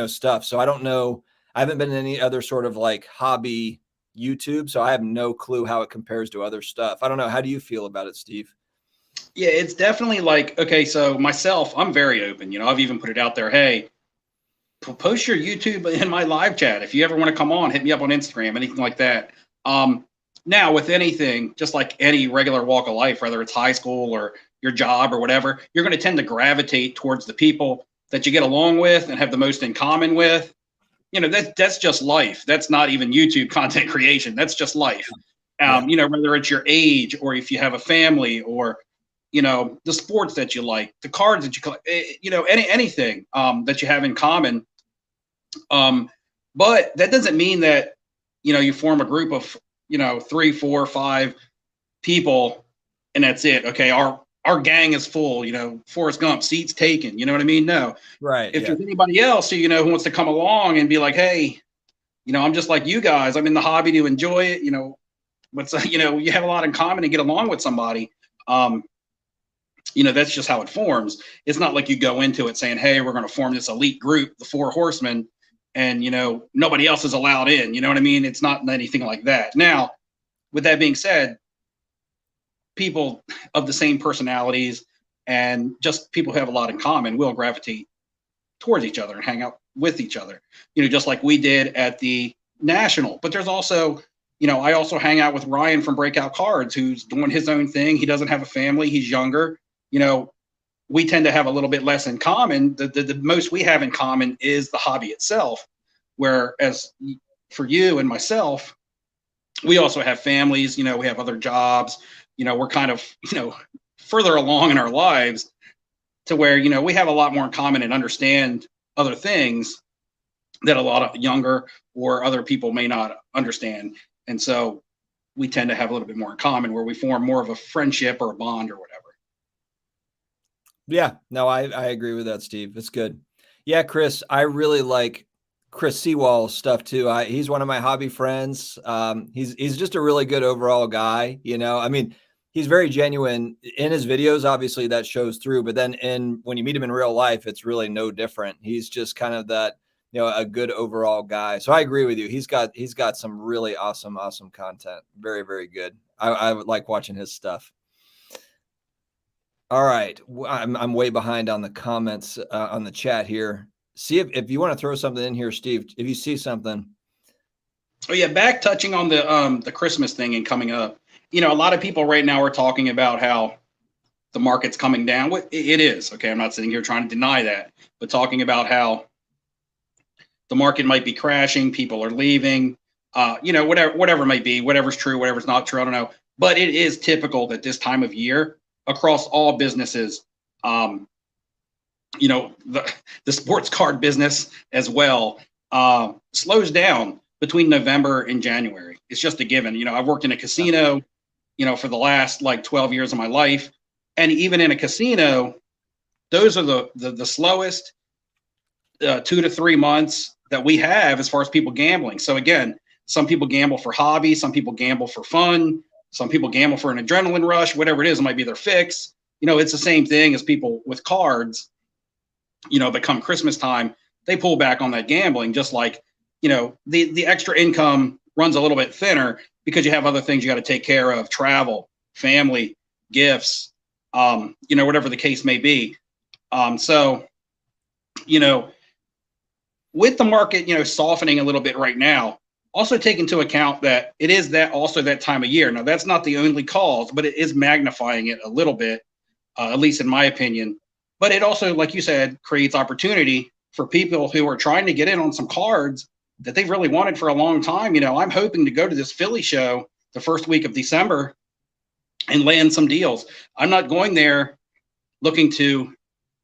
stuff. So I don't know. I haven't been in any other sort of like hobby YouTube. So I have no clue how it compares to other stuff. I don't know. How do you feel about it, Steve? Yeah, it's definitely like, okay, so myself, I'm very open. I've even put it out there. Hey, post your YouTube in my live chat. If you ever want to come on, hit me up on Instagram, anything like that. Now with anything, just like any regular walk of life, whether it's high school or your job or whatever, you're going to tend to gravitate towards the people that you get along with and have the most in common with. That's just life. That's not even YouTube content creation. That's just life. You know, whether it's your age or if you have a family or, you know, the sports that you like, the cards that you collect, you know, anything that you have in common. But that doesn't mean that, you know, you form a group of, you know, 3, 4, 5 people and that's it. Okay. Our gang is full, you know, Forrest Gump, seats taken. You know what I mean? No. Right. If there's anybody else who, you know, who wants to come along and be like, hey, you know, I'm just like you guys. I'm in the hobby to enjoy it. You know, you know, you have a lot in common and get along with somebody. You know, that's just how it forms. It's not like you go into it saying, hey, we're going to form this elite group, the 4 horsemen, and, you know, nobody else is allowed in. You know what I mean? It's not anything like that. Now, with that being said, people of the same personalities and just people who have a lot in common will gravitate towards each other and hang out with each other, you know, just like we did at the National. But there's also, you know, I also hang out with Ryan from Breakout Cards, who's doing his own thing. He doesn't have a family. He's younger. You know, we tend to have a little bit less in common. The most we have in common is the hobby itself. Whereas for you and myself, we also have families, you know, we have other jobs, you know, we're kind of, you know, further along in our lives to where, you know, we have a lot more in common and understand other things that a lot of younger or other people may not understand. And so we tend to have a little bit more in common where we form more of a friendship or a bond or whatever. Yeah, no, I agree with that, Steve. It's good. Yeah, Chris, I really like Chris Seawall's stuff too. He's one of my hobby friends. He's just a really good overall guy. You know, I mean, he's very genuine in his videos. Obviously, that shows through. But then, when you meet him in real life, it's really no different. He's just kind of that, you know, a good overall guy. So I agree with you. He's got some really awesome content. Very, very good. I would like watching his stuff. All right. I'm way behind on the comments on the chat here. See if you want to throw something in here, Steve, if you see something. Oh yeah, back touching on the Christmas thing and coming up. You know, a lot of people right now are talking about how the market's coming down. It is, okay. I'm not sitting here trying to deny that, but talking about how the market might be crashing, people are leaving, you know, whatever it might be, whatever's true, whatever's not true, I don't know. But it is typical that this time of year across all businesses, you know, the sports card business as well, slows down between November and January. It's just a given. You know, I've worked in a casino, you know, for the last like 12 years of my life. And even in a casino, those are the slowest 2 to 3 months that we have as far as people gambling. So again, some people gamble for hobby, some people gamble for fun, some people gamble for an adrenaline rush, whatever it is, it might be their fix. You know, it's the same thing as people with cards, you know, but come Christmas time, they pull back on that gambling, just like, you know, the extra income runs a little bit thinner because you have other things you got to take care of, travel, family, gifts, you know, whatever the case may be. So, you know, with the market, you know, softening a little bit right now, also take into account that it is that also that time of year. Now, that's not the only cause, but it is magnifying it a little bit, at least in my opinion. But it also, like you said, creates opportunity for people who are trying to get in on some cards that they've really wanted for a long time. You know, I'm hoping to go to this Philly show the first week of December and land some deals. I'm not going there looking to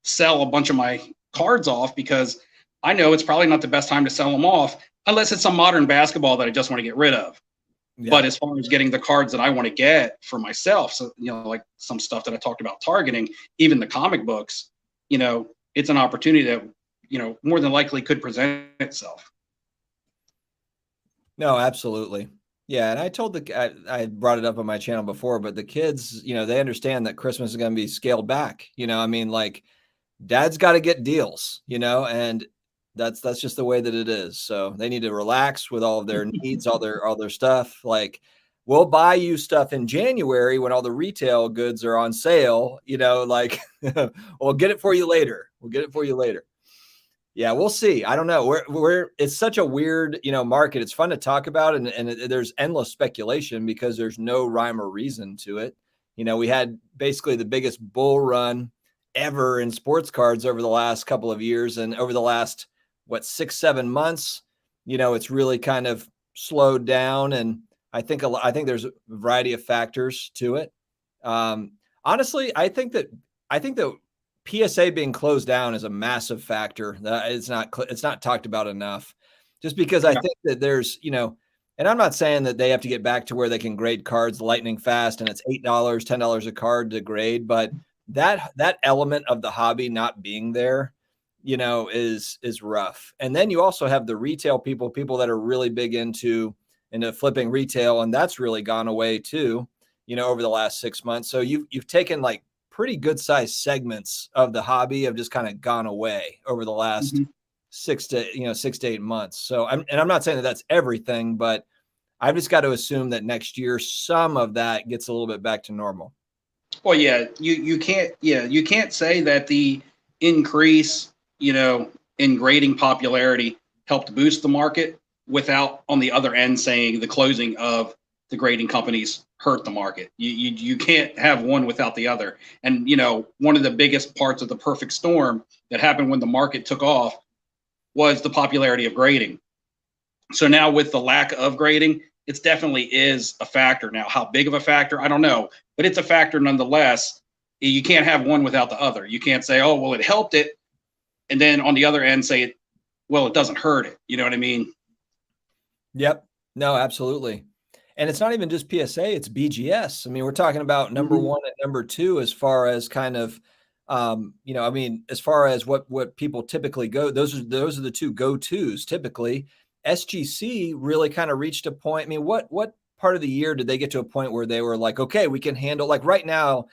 sell a bunch of my cards off because I know it's probably not the best time to sell them off unless it's some modern basketball that I just want to get rid of. Yeah. But as far as getting the cards that I want to get for myself, so, you know, like some stuff that I talked about targeting, even the comic books, you know, it's an opportunity that, you know, more than likely could present itself. No, absolutely. Yeah. And I told I brought it up on my channel before, but the kids, you know, they understand that Christmas is going to be scaled back. You know, I mean, like dad's got to get deals, you know, and that's just the way that it is. So they need to relax with all of their needs, all their stuff. Like we'll buy you stuff in January when all the retail goods are on sale, you know, like we'll get it for you later. We'll get it for you later. Yeah, we'll see. I don't know. It's such a weird, you know, market. It's fun to talk about, and there's endless speculation because there's no rhyme or reason to it. You know, we had basically the biggest bull run ever in sports cards over the last couple of years, and over the last 6-7 months, you know, it's really kind of slowed down, and I think there's a variety of factors to it. Honestly, I think that PSA being closed down is a massive factor. That it's not talked about enough. Just because I think that there's, and I'm not saying that they have to get back to where they can grade cards lightning fast and it's $8, $10 a card to grade, but that element of the hobby not being there, is rough. And then you also have the retail people that are really big into flipping retail, and that's really gone away too, over the last 6 months. So you've taken like pretty good sized segments of the hobby have just kind of gone away over the last 6 to 8 months. So I'm not saying that that's everything, but I've just got to assume that next year some of that gets a little bit back to normal. Well, yeah, you can't say that the increase, in grading popularity helped boost the market without, on the other end, saying the closing of the grading companies hurt the market. You can't have one without the other. And, one of the biggest parts of the perfect storm that happened when the market took off was the popularity of grading. So now with the lack of grading, it definitely is a factor. Now, how big of a factor, I don't know, but it's a factor nonetheless. You can't have one without the other. You can't say, oh, well, it helped it, and then on the other end say, well, it doesn't hurt it. You know what I mean? Yep. No, absolutely. And it's not even just PSA, it's BGS. I mean, we're talking about number one and number two as far as kind of, as far as what people typically go, those are the two go-tos typically. SGC really kind of reached a point. I mean, what part of the year did they get to a point where they were like, okay, we can handle, like right now,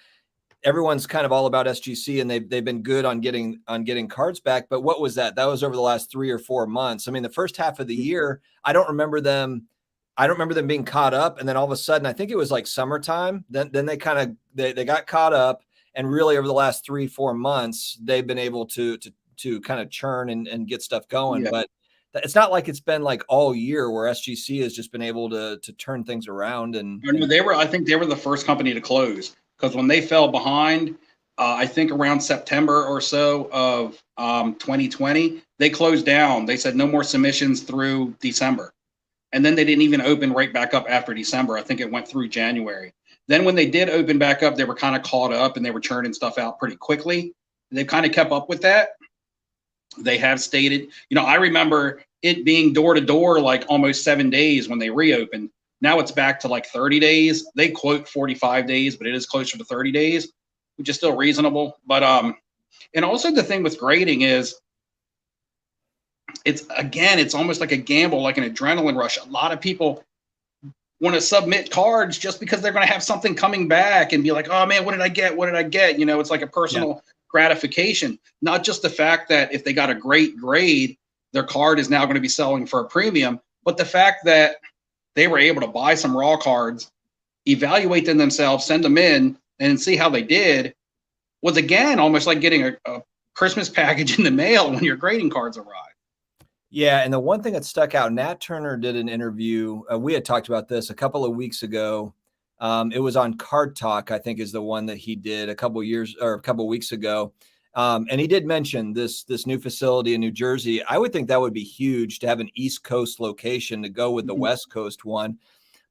everyone's kind of all about SGC and they've been good on getting cards back. But what was that? That was over the last 3 or 4 months. I mean, the first half of the year, I don't remember them being caught up. And then all of a sudden, I think it was like summertime. Then they kind of, they got caught up, and really over the last 3-4 months, they've been able to kind of churn and get stuff going. Yeah. But it's not like it's been like all year where SGC has just been able to turn things around. And I think they were the first company to close, because when they fell behind, I think around September or so of 2020, they closed down. They said no more submissions through December. And then they didn't even open right back up after December. I think it went through January. Then when they did open back up, they were kind of caught up and they were churning stuff out pretty quickly. They kind of kept up with that. They have stated, I remember it being door to door like almost 7 days when they reopened. Now it's back to like 30 days. They quote 45 days, but it is closer to 30 days, which is still reasonable. But and also the thing with grading is, it's almost like a gamble, like an adrenaline rush. A lot of people want to submit cards just because they're going to have something coming back and be like, oh man, what did I get? It's like a personal gratification, not just the fact that if they got a great grade, their card is now going to be selling for a premium, but the fact that they were able to buy some raw cards, evaluate them themselves, send them in, and see how they did, was again almost like getting a Christmas package in the mail when your grading cards arrive. Yeah, and the one thing that stuck out, Nat Turner did an interview. We had talked about this a couple of weeks ago. It was on Card Talk, I think, is the one that he did a couple of weeks ago. And he did mention this new facility in New Jersey. I would think that would be huge to have an East Coast location to go with the West Coast one.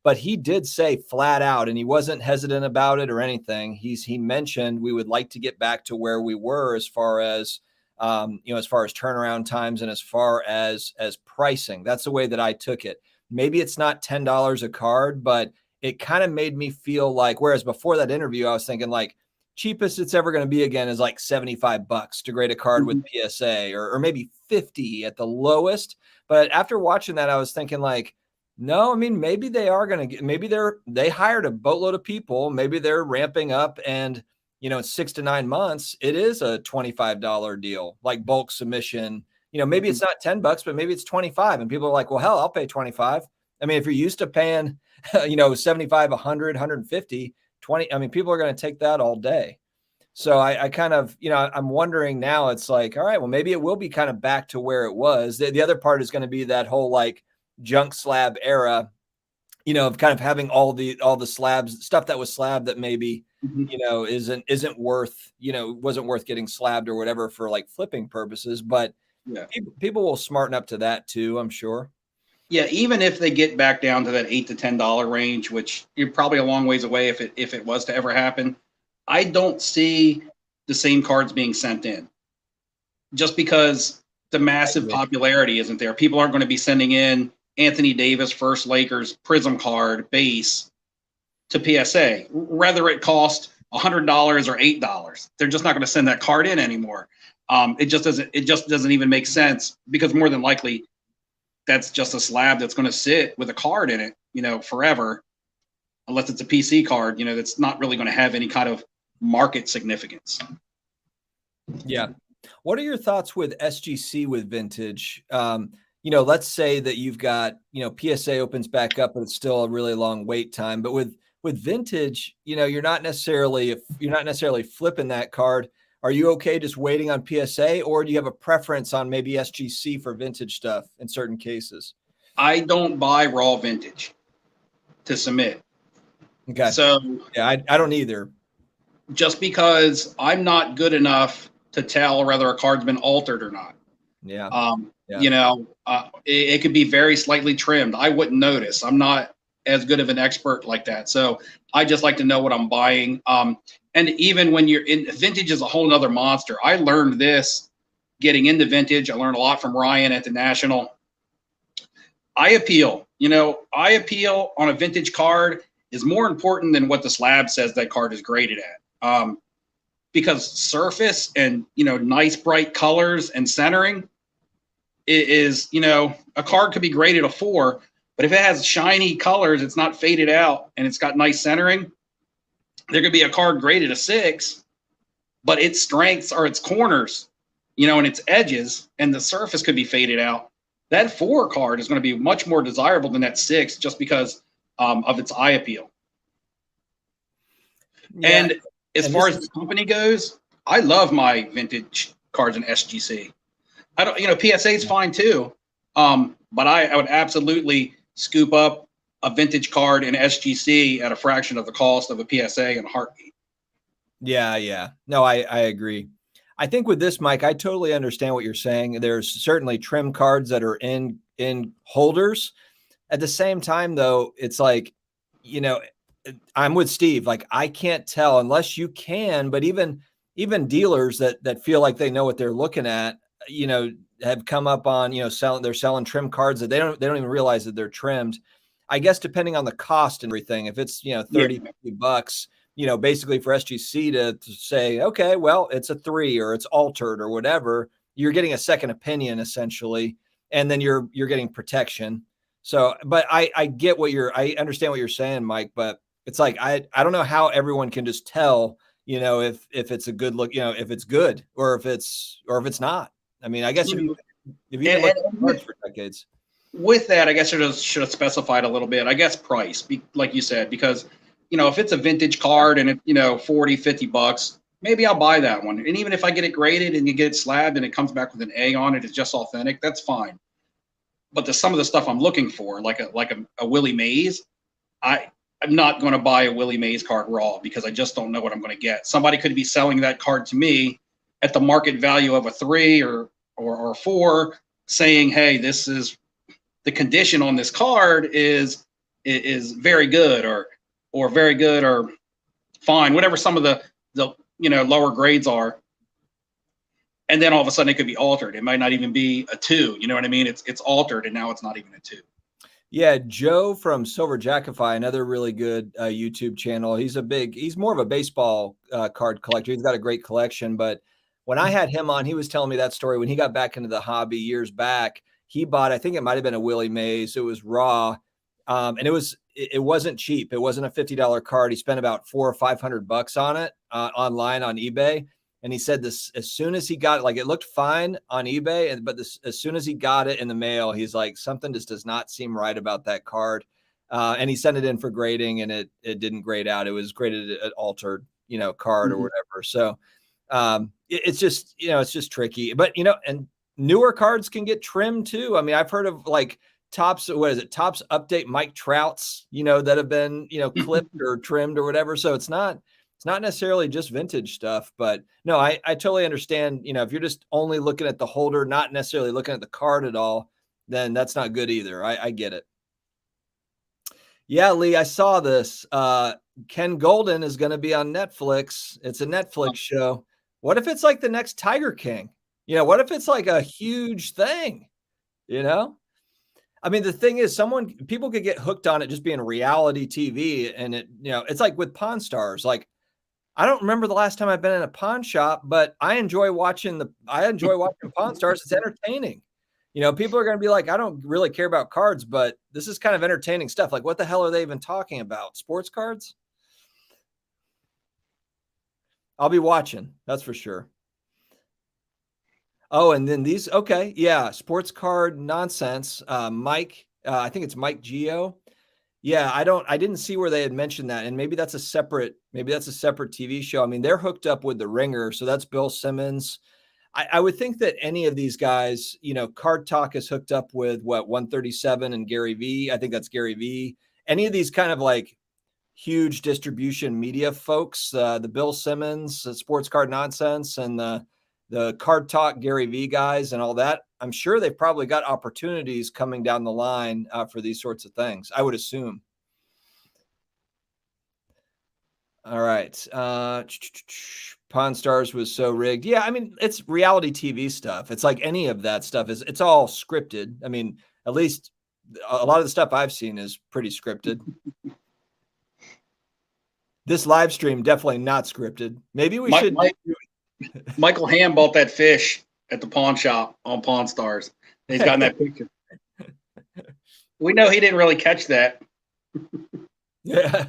But he did say flat out, and he wasn't hesitant about it or anything. He mentioned we would like to get back to where we were as far as as far as turnaround times and as far as pricing. That's the way that I took it. Maybe it's not $10 a card, but it kind of made me feel like, whereas before that interview, I was thinking like cheapest it's ever going to be again is like $75 to grade a card with PSA, or maybe 50 at the lowest. But after watching that, I was thinking like, no, I mean, maybe they are going to get, maybe they hired a boatload of people. Maybe they're ramping up, and in 6 to 9 months, it is a $25 deal, like bulk submission. Maybe it's not $10, but maybe it's 25. And people are like, well, hell, I'll pay 25. I mean, if you're used to paying, 75, 100, 150, 20, I mean, people are going to take that all day. So I kind of, I'm wondering now, it's like, all right, well, maybe it will be kind of back to where it was. The other part is going to be that whole like junk slab era, of kind of having all the slabs, stuff that was slabbed that maybe, isn't worth, wasn't worth getting slabbed or whatever for like flipping purposes. But people will smarten up to that too, I'm sure. Yeah, even if they get back down to that $8 to $10 range, which you're probably a long ways away if it was to ever happen, I don't see the same cards being sent in just because the massive popularity isn't there. People aren't going to be sending in Anthony Davis first Lakers Prism card base to PSA, whether it cost $100 or $8. They're just not going to send that card in anymore. It just doesn't even make sense because more than likely that's just a slab that's going to sit with a card in it, forever, unless it's a PC card, that's not really going to have any kind of market significance. Yeah. What are your thoughts with SGC with vintage? Let's say that you've got, PSA opens back up, but it's still a really long wait time. But with vintage, you're not necessarily flipping that card. Are you okay just waiting on PSA, or do you have a preference on maybe SGC for vintage stuff in certain cases? I don't buy raw vintage to submit. Okay. So yeah, I don't either. Just because I'm not good enough to tell whether a card's been altered or not. Yeah. It could be very slightly trimmed. I wouldn't notice. I'm not as good of an expert like that. So I just like to know what I'm buying. And even when you're in vintage is a whole nother monster. I learned this getting into vintage. I learned a lot from Ryan at the National. Eye appeal on a vintage card is more important than what the slab says that card is graded at. Because surface and, nice bright colors and centering is, a card could be graded a 4, but if it has shiny colors, it's not faded out and it's got nice centering, there could be a card graded a 6, but its strengths are its corners, and its edges, and the surface could be faded out. That 4 card is going to be much more desirable than that 6 just because of its eye appeal. Yeah. And as far as the company goes, I love my vintage cards in SGC. I don't, PSA is fine too, but I would absolutely scoop up a vintage card in SGC at a fraction of the cost of a PSA in a heartbeat. Yeah. No, I agree. I think with this, Mike, I totally understand what you're saying. There's certainly trim cards that are in holders. At the same time, though, it's like, I'm with Steve. Like, I can't tell unless you can, but even dealers that feel like they know what they're looking at, have come up on, they're selling trim cards that they don't even realize that they're trimmed. I guess depending on the cost and everything, if it's, 30, $50, basically for SGC to say, okay, well, it's a 3 or it's altered or whatever, you're getting a second opinion essentially. And then you're getting protection. So, but I understand what you're saying, Mike, but it's like, I don't know how everyone can just tell, if it's a good look, if it's good or if it's not. I mean, I guess if you've been looking for decades. With that, I guess I should have specified a little bit. I guess price, like you said, because, if it's a vintage card and it, $40, $50, maybe I'll buy that one. And even if I get it graded and you get it slabbed and it comes back with an A on it, it's just authentic, that's fine. But some of the stuff I'm looking for, like a Willie Mays, I'm not going to buy a Willie Mays card raw because I just don't know what I'm going to get. Somebody could be selling that card to me at the market value of a 3 or 4, saying, hey, this is the condition on this card is very good or very good or fine, whatever some of the lower grades are. And then all of a sudden it could be altered. It might not even be a 2. You know what I mean? It's altered and now it's not even a 2. Yeah, Joe from Silver Jackify, another really good YouTube channel. He's more of a baseball card collector. He's got a great collection. But when I had him on, he was telling me that story. When he got back into the hobby years back, he bought, I think it might have been a Willie Mays. It was raw. And it wasn't cheap. It wasn't a $50 card. He spent about $400 or $500 on it online on eBay. And he said this, as soon as he got it, like it looked fine on eBay, but as soon as he got it in the mail, he's like, something just does not seem right about that card. And he sent it in for grading and it didn't grade out. It was graded an altered, card or whatever. So it's just tricky, but, and newer cards can get trimmed too. I mean, I've heard of like Topps update Mike Trouts, that have been, clipped or trimmed or whatever. So it's not necessarily just vintage stuff, but no, I totally understand. If you're just only looking at the holder, not necessarily looking at the card at all, then that's not good either. I get it. Yeah, Lee, I saw this. Ken Golden is going to be on Netflix. It's a Netflix show. What if it's like the next Tiger King? What if it's like a huge thing? I mean, the thing is, people could get hooked on it just being reality TV, and it's like with Pawn Stars. Like, I don't remember the last time I've been in a pawn shop, but I enjoy watching Pawn Stars. It's entertaining. People are going to be like, I don't really care about cards, but this is kind of entertaining stuff. Like, what the hell are they even talking about? Sports cards? I'll be watching. That's for sure. Oh, and then these. Okay. Yeah. Sports card nonsense. Mike, I think it's Mike Geo. Yeah. I didn't see where they had mentioned that. And maybe that's a separate TV show. I mean, they're hooked up with the Ringer. So that's Bill Simmons. I would think that any of these guys, Card Talk is hooked up with 137 and Gary V. I think that's Gary V. Any of these kind of like huge distribution media folks, the Bill Simmons, the Sports Card Nonsense, and the Card Talk Gary V guys and all that, I'm sure they've probably got opportunities coming down the line for these sorts of things, I would assume. All right. Pawn Stars was so rigged. Yeah, I mean, it's reality TV stuff. It's like any of that stuff it's all scripted. I mean, at least a lot of the stuff I've seen is pretty scripted. This live stream definitely not scripted. Maybe we should. Michael Hamm bought that fish at the pawn shop on Pawn Stars. He's got in that picture. We know he didn't really catch that. Yeah.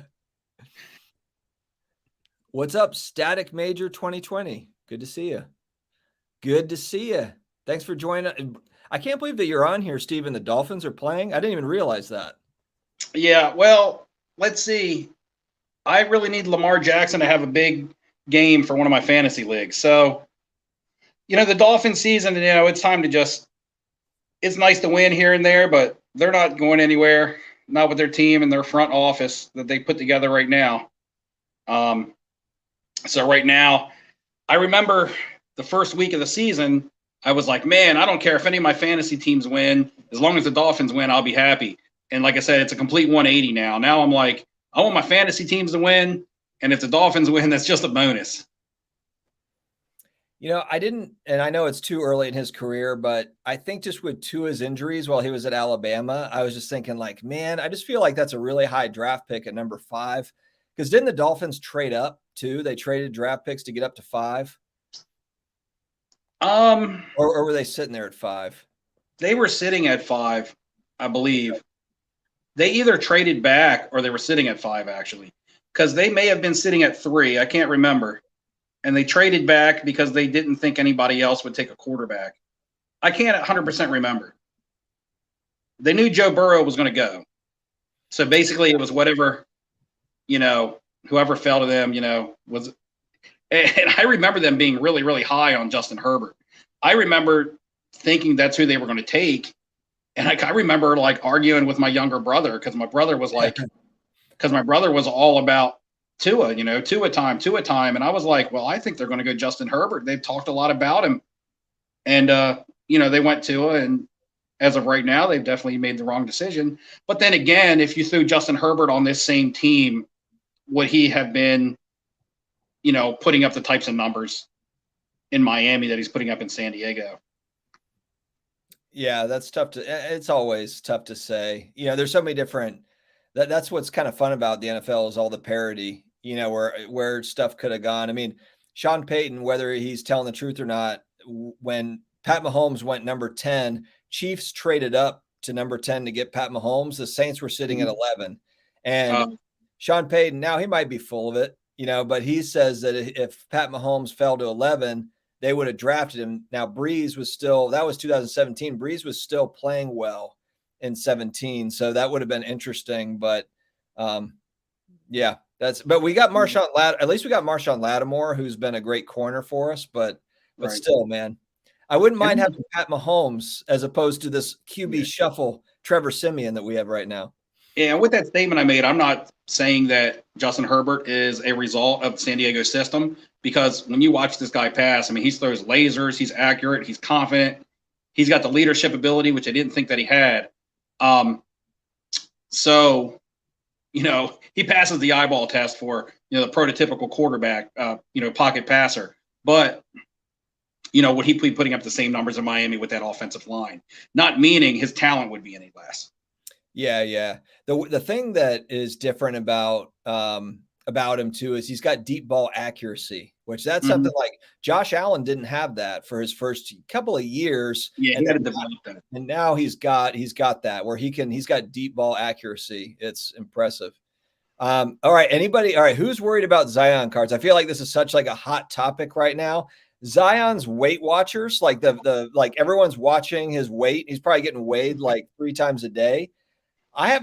What's up, Static Major 2020? Good to see you. Good to see you. Thanks for joining. I can't believe that you're on here, Steven. The Dolphins are playing. I didn't even realize that. Yeah, well, let's see. I really need Lamar Jackson to have a big game for one of my fantasy leagues. So, the Dolphins season, it's time to it's nice to win here and there, but they're not going anywhere, not with their team and their front office that they put together right now. So right now, I remember the first week of the season, I was like, man, I don't care if any of my fantasy teams win. As long as the Dolphins win, I'll be happy. And like I said, it's a complete 180 now. Now I'm like, I want my fantasy teams to win. And if the Dolphins win, that's just a bonus. I didn't, and I know it's too early in his career, but I think just with Tua's injuries while he was at Alabama, I was just thinking like, man, I just feel like that's a really high draft pick at number 5. Because didn't the Dolphins trade up too? They traded draft picks to get up to 5. Or were they sitting there at 5? They were sitting at 5, I believe. They either traded back or they were sitting at 5, actually, because they may have been sitting at 3. I can't remember. And they traded back because they didn't think anybody else would take a quarterback. I can't 100% remember. They knew Joe Burrow was going to go. So basically it was whatever, whoever fell to them, was. And I remember them being really, really high on Justin Herbert. I remember thinking that's who they were going to take. And I remember like arguing with my younger brother because my brother was all about Tua, Tua time. And I was like, well, I think they're going to go Justin Herbert. They've talked a lot about him. And, they went Tua. And as of right now, they've definitely made the wrong decision. But then again, if you threw Justin Herbert on this same team, would he have been, putting up the types of numbers in Miami that he's putting up in San Diego? Yeah, that's tough it's always tough to say. There's so many different, that's what's kind of fun about the NFL is all the parity, where stuff could have gone. I mean, Sean Payton, whether he's telling the truth or not, when Pat Mahomes went number 10, Chiefs traded up to number 10 to get Pat Mahomes. The Saints were sitting at 11. And Sean Payton, now he might be full of it, but he says that if Pat Mahomes fell to 11, they would have drafted him. Now, Breeze was that was 2017. Breeze was still playing well in 17. So that would have been interesting. But yeah, but we got at least we got Marshawn Lattimore, who's been a great corner for us. But right. Still, man, I wouldn't mind having Pat Mahomes as opposed to this QB shuffle, Trevor Siemian that we have right now. Yeah, with that statement I made, I'm not saying that Justin Herbert is a result of the San Diego system, because when you watch this guy pass, I mean, he throws lasers, he's accurate, he's confident. He's got the leadership ability, which I didn't think that he had. So, he passes the eyeball test for, the prototypical quarterback, pocket passer. But, would he be putting up the same numbers in Miami with that offensive line? Not meaning his talent would be any less. Yeah, yeah. The thing that is different about him too is he's got deep ball accuracy, which that's something like Josh Allen didn't have that for his first couple of years. Yeah, he had to develop that. And now he's got that where he's got deep ball accuracy. It's impressive. All right. Who's worried about Zion cards? I feel like this is such like a hot topic right now. Zion's Weight Watchers, like like everyone's watching his weight. He's probably getting weighed like 3 times a day. I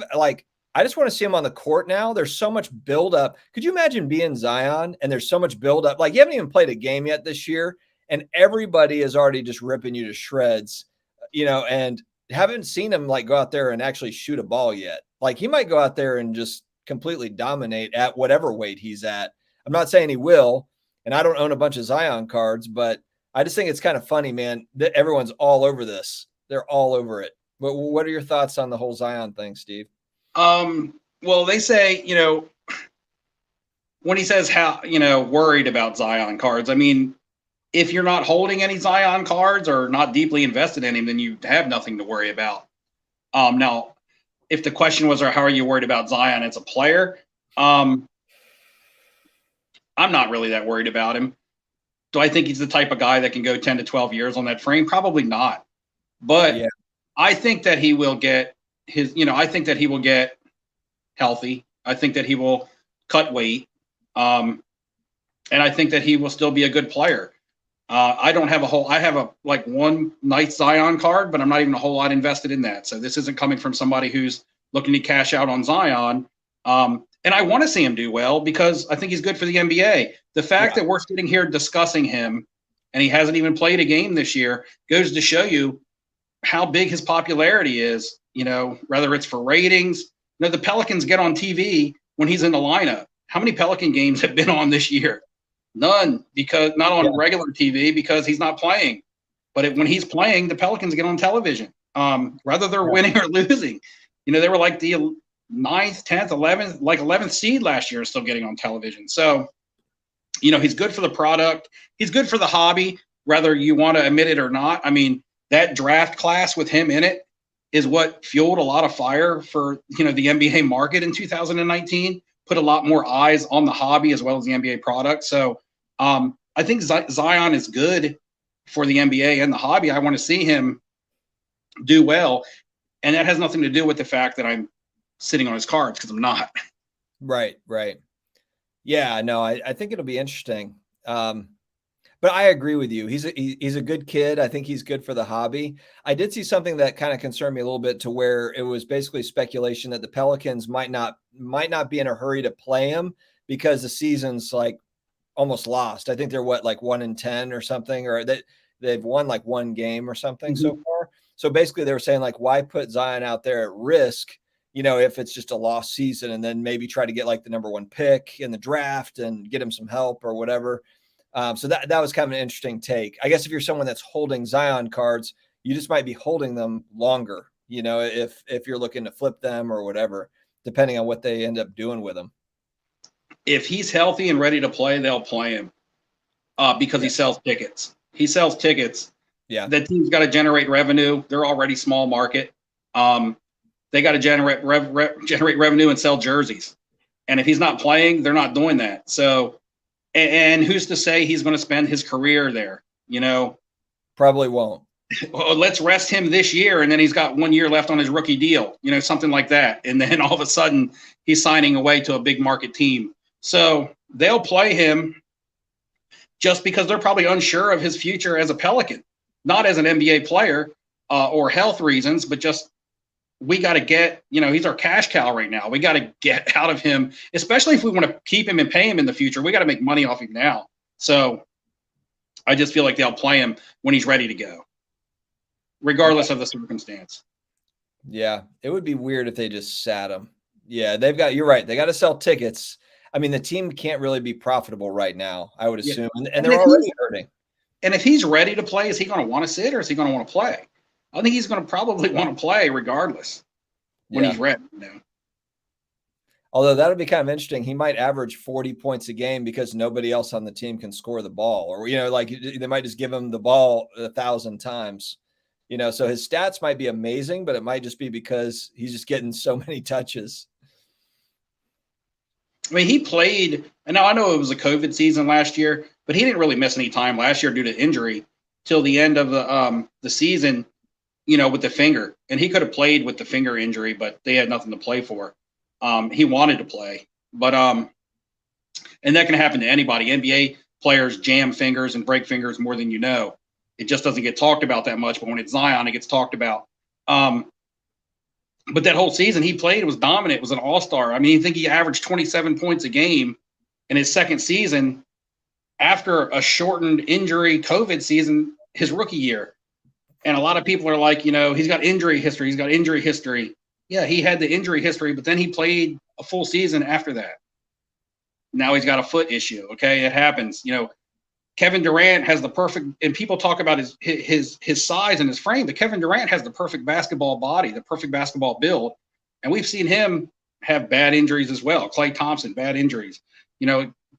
just want to see him on the court now. There's so much buildup. Could you imagine being Zion and there's so much buildup? Like you haven't even played a game yet this year, and everybody is already just ripping you to shreds, and haven't seen him like go out there and actually shoot a ball yet. Like he might go out there and just completely dominate at whatever weight he's at. I'm not saying he will, and I don't own a bunch of Zion cards, but I just think it's kind of funny, man, that everyone's all over this. They're all over it. But what are your thoughts on the whole Zion thing, Steve? Well, they say, when he says how, worried about Zion cards, I mean, if you're not holding any Zion cards or not deeply invested in him, then you have nothing to worry about. Now, if the question was, or how are you worried about Zion as a player? I'm not really that worried about him. Do I think he's the type of guy that can go 10 to 12 years on that frame? Probably not. But yeah. I think that he will get I think that he will get healthy. I think that he will cut weight. And I think that he will still be a good player. I have one nice Zion card, but I'm not even a whole lot invested in that. So this isn't coming from somebody who's looking to cash out on Zion. And I want to see him do well because I think he's good for the NBA. The fact that we're sitting here discussing him and he hasn't even played a game this year goes to show you how big his popularity is, whether it's for ratings. The Pelicans get on TV when he's in the lineup. How many Pelican games have been on this year? None, because not on regular TV because he's not playing. But when he's playing, the Pelicans get on television, whether they're winning or losing. They were like the 9th, 10th, 11th, like 11th seed last year, still getting on television. So, he's good for the product. He's good for the hobby, whether you want to admit it or not. I mean, that draft class with him in it is what fueled a lot of fire for, the NBA market in 2019, put a lot more eyes on the hobby as well as the NBA product. So I think Zion is good for the NBA and the hobby. I want to see him do well. And that has nothing to do with the fact that I'm sitting on his cards because I'm not. Right. Yeah, no, I think it'll be interesting. But I agree with you. He's a good kid. I think he's good for the hobby. I did see something that kind of concerned me a little bit to where it was basically speculation that the Pelicans might not be in a hurry to play him because the season's like almost lost. I think they're 1-10 or something, or that they've won like one game or something so far. So basically they were saying like, why put Zion out there at risk, if it's just a lost season, and then maybe try to get like the number 1 pick in the draft and get him some help or whatever. So that was kind of an interesting take. I guess if you're someone that's holding Zion cards, you just might be holding them longer, if you're looking to flip them or whatever, depending on what they end up doing with them. If he's healthy and ready to play, they'll play him because he sells tickets. He sells tickets. Yeah. The team's got to generate revenue. They're already small market. They got to generate revenue and sell jerseys. And if he's not playing, they're not doing that. So, and who's to say he's going to spend his career there? Probably won't. Well, let's rest him this year, and then he's got 1 year left on his rookie deal, something like that. And then all of a sudden he's signing away to a big market team. So they'll play him just because they're probably unsure of his future as a Pelican, not as an NBA player or health reasons, but just we got to get, he's our cash cow right now. We got to get out of him, especially if we want to keep him and pay him in the future. We got to make money off him now. So I just feel like they'll play him when he's ready to go, regardless of the circumstance. Yeah, it would be weird if they just sat him. Yeah, you're right. They got to sell tickets. I mean, the team can't really be profitable right now, I would assume. And they're already hurting. And if he's ready to play, is he going to want to sit or is he going to want to play? I think he's going to probably want to play regardless when he's ready. Although that'll be kind of interesting. He might average 40 points a game because nobody else on the team can score the ball, or, like they might just give him the ball 1,000 times, so his stats might be amazing, but it might just be because he's just getting so many touches. I mean, he played, and now I know it was a COVID season last year, but he didn't really miss any time last year due to injury till the end of the season, with the finger. And he could have played with the finger injury, but they had nothing to play for. He wanted to play, but and that can happen to anybody. NBA players jam fingers and break fingers more than you know. It just doesn't get talked about that much, but when it's Zion, it gets talked about. But that whole season he played, was dominant, was an all-star. I mean, I think he averaged 27 points a game in his second season after a shortened injury COVID season, his rookie year. And a lot of people are like, he's got injury history. He's got injury history. Yeah, he had the injury history, but then he played a full season after that. Now he's got a foot issue. Okay, it happens. Kevin Durant has the perfect, and people talk about his size and his frame, but Kevin Durant has the perfect basketball body, the perfect basketball build, and we've seen him have bad injuries as well. Klay Thompson, bad injuries.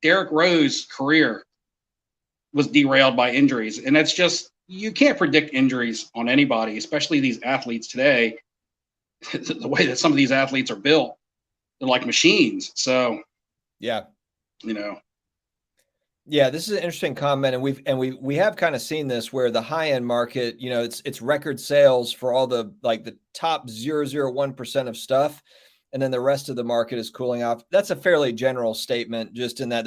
Derrick Rose's career was derailed by injuries, and that's just, you can't predict injuries on anybody, especially these athletes today. The way that some of these athletes are built, they're like machines. So, yeah. Yeah, this is an interesting comment, and we have kind of seen this where the high end market, it's record sales for all the top 0.001% of stuff, and then the rest of the market is cooling off. That's a fairly general statement, just in that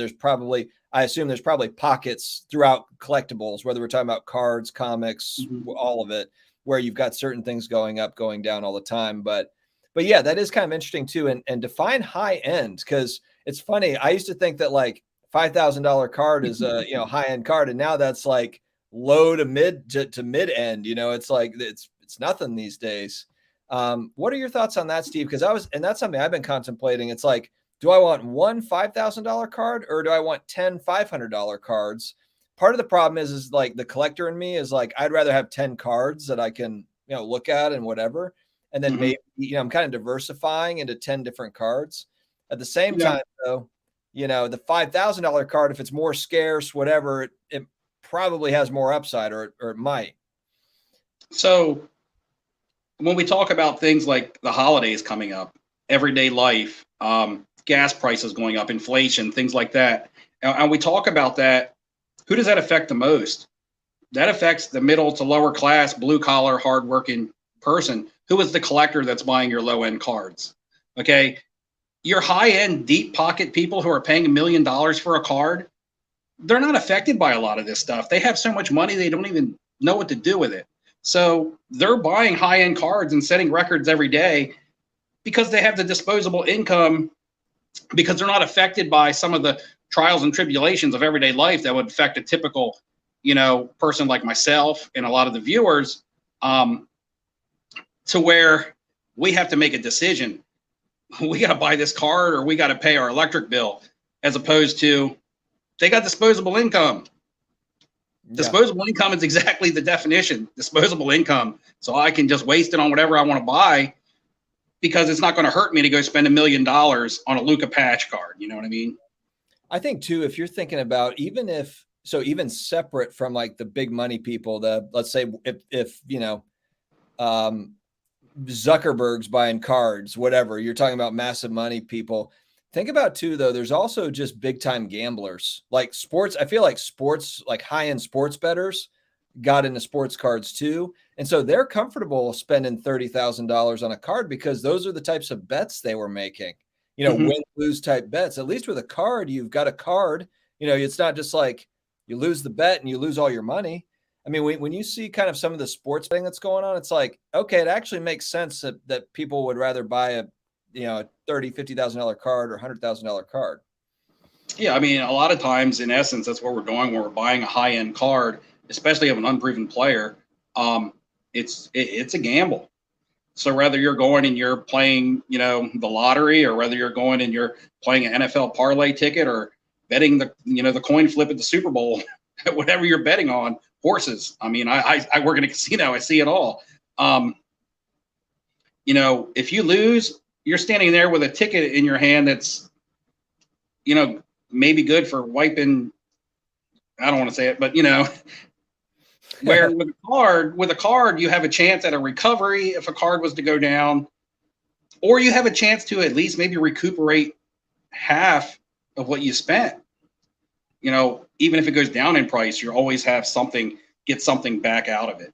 I assume there's probably pockets throughout collectibles, whether we're talking about cards, comics, all of it, where you've got certain things going up, going down all the time. But yeah, that is kind of interesting too, and define high end, because it's funny. I used to think that $5,000 card is a high end card, and now that's like low to mid to mid end. It's like it's nothing these days. What are your thoughts on that, Steve? Because that's something I've been contemplating. It's like, do I want one $5,000 card, or do I want 10 $500 cards? Part of the problem is like the collector in me is like, I'd rather have 10 cards that I can look at and whatever, and then maybe I'm kind of diversifying into 10 different cards. At the same time, though, the $5,000 card, if it's more scarce, whatever, it probably has more upside, or it might. So when we talk about things like the holidays coming up, everyday life, gas prices going up, inflation, things like that, and we talk about that, who does that affect the most? That affects the middle to lower class, blue collar, hardworking person who is the collector that's buying your low end cards. Okay. Your high-end, deep pocket people who are paying $1 million for a card, they're not affected by a lot of this stuff. They have so much money, they don't even know what to do with it. So they're buying high-end cards and setting records every day because they have the disposable income, because they're not affected by some of the trials and tribulations of everyday life that would affect a typical, person like myself and a lot of the viewers, to where we have to make a decision. We got to buy this card, or we got to pay our electric bill, as opposed to they got disposable income. Yeah. Disposable income is exactly the definition, disposable income. So I can just waste it on whatever I want to buy, because it's not going to hurt me to go spend $1 million on a Luka Patch card. You know what I mean? I think too, if you're thinking about, even separate from like the big money people, let's say if Zuckerberg's buying cards, whatever, you're talking about massive money people. Think about too, though, there's also just big time gamblers, like sports. I feel like sports, like high-end sports bettors got into sports cards too. And so they're comfortable spending $30,000 on a card, because those are the types of bets they were making, win, lose type bets. At least with a card, you've got a card, it's not just like you lose the bet and you lose all your money. I mean, when you see kind of some of the sports betting that's going on, it's like, okay, it actually makes sense that people would rather buy a $30,000, $50,000 card or $100,000 card. Yeah, I mean, a lot of times, in essence, that's what we're doing when we're buying a high-end card, especially of an unproven player. It's a gamble. So whether you're going and you're playing, the lottery, or whether you're going and you're playing an NFL parlay ticket, or betting the coin flip at the Super Bowl, whatever you're betting on, horses. I mean, I work in a casino. I see it all. You know, if you lose, you're standing there with a ticket in your hand that's, you know, maybe good for wiping. I don't want to say it, but you know, where with a card, you have a chance at a recovery if a card was to go down, or you have a chance to at least maybe recuperate half of what you spent. You know, even if it goes down in price, you always have something, get something back out of it.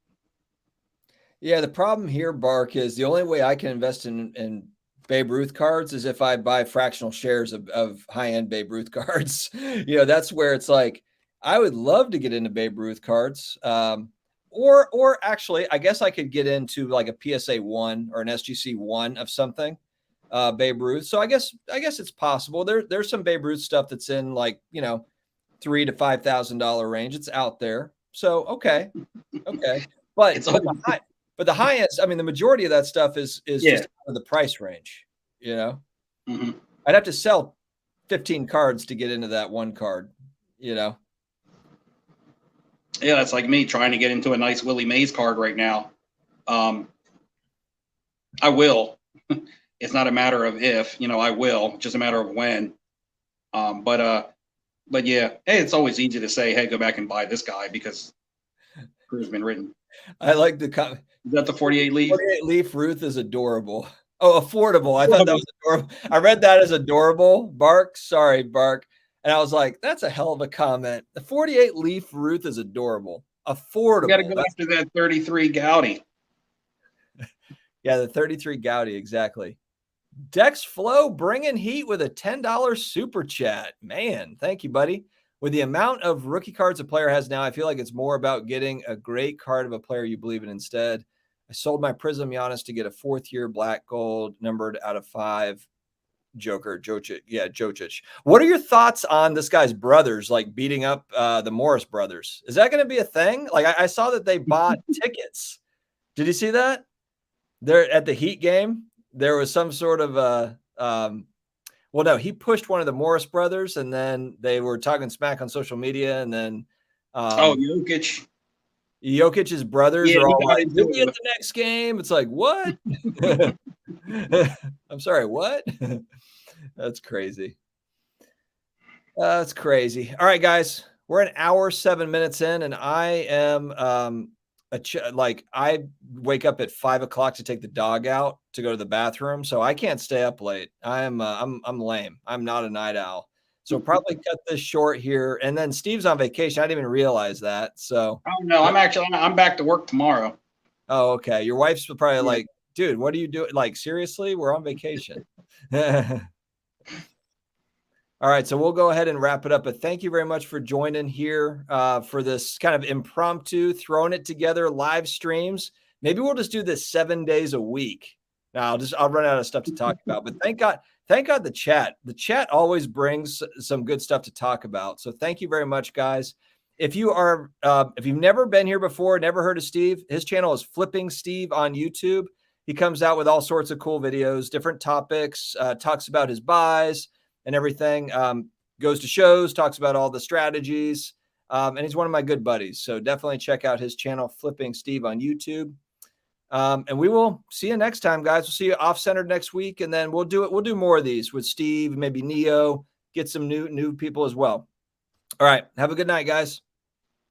Yeah, the problem here, Bark, is the only way I can invest in Babe Ruth cards is if I buy fractional shares of high-end Babe Ruth cards. You know, that's where it's like, I would love to get into Babe Ruth cards. Or actually, I guess I could get into like a PSA 1 or an SGC 1 of something, Babe Ruth. So I guess it's possible. There's some Babe Ruth stuff that's in like, you know, $3,000 to $5,000 range. It's out there. So okay. But the high end, I mean, the majority of that stuff is just out of the price range, you know. Mm-hmm. I'd have to sell 15 cards to get into that one card, you know. Yeah, that's like me trying to get into a nice Willie Mays card right now. I will. It's not a matter of if, you know, I will, just a matter of when. But yeah, hey, it's always easy to say, hey, go back and buy this guy because crew's been written. I like the comment. Is that the 48 leaf? 48 leaf Ruth is adorable. Oh, affordable. I thought that was adorable. I read that as adorable. Bark. Sorry, Bark. And I was like, that's a hell of a comment. The 48 leaf Ruth is adorable. Affordable. You got to go after that 33 Gowdy. Yeah, the 33 Gowdy, exactly. Dex Flow bringing heat with a $10 super chat. Man, thank you, buddy. With the amount of rookie cards a player has now, I feel like it's more about getting a great card of a player you believe in instead. I sold my Prism Giannis to get a 4th-year black gold numbered out of 5 Joker, Jokic. Yeah, Jokic. What are your thoughts on this guy's brothers, like beating up the Morris brothers? Is that going to be a thing? Like I saw that they bought tickets. Did you see that? They're at the Heat game. There was some sort of well, no, he pushed one of the Morris brothers, and then they were talking smack on social media, and then Jokic. Jokic's brothers are all like, "We'll be at the next game." It's like, what? I'm sorry, what? That's crazy. That's crazy. All right, guys, we're an hour 7 minutes in, and I am like I wake up at 5 o'clock to take the dog out to go to the bathroom, so I can't stay up late. I'm lame. I'm not a night owl, so probably cut this short here. And then Steve's on vacation. I didn't even realize that. So no, I'm back to work tomorrow. Oh, okay. Your wife's probably like, dude, what are you doing? Like, seriously, we're on vacation. All right, so we'll go ahead and wrap it up. But thank you very much for joining here for this kind of impromptu, throwing it together live streams. Maybe we'll just do this 7 days a week. Now I'll run out of stuff to talk about. But thank God the chat always brings some good stuff to talk about. So thank you very much, guys. If you've never been here before, never heard of Steve, his channel is Flipping Steve on YouTube. He comes out with all sorts of cool videos, different topics, talks about his buys and everything, goes to shows, talks about all the strategies, and he's one of my good buddies. So definitely check out his channel, Flipping Steve on YouTube. And we will see you next time, guys. We'll see you off-centered next week, and then we'll do more of these with Steve, maybe Neo, get some new people as well. All right, have a good night, guys.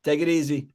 Take it easy.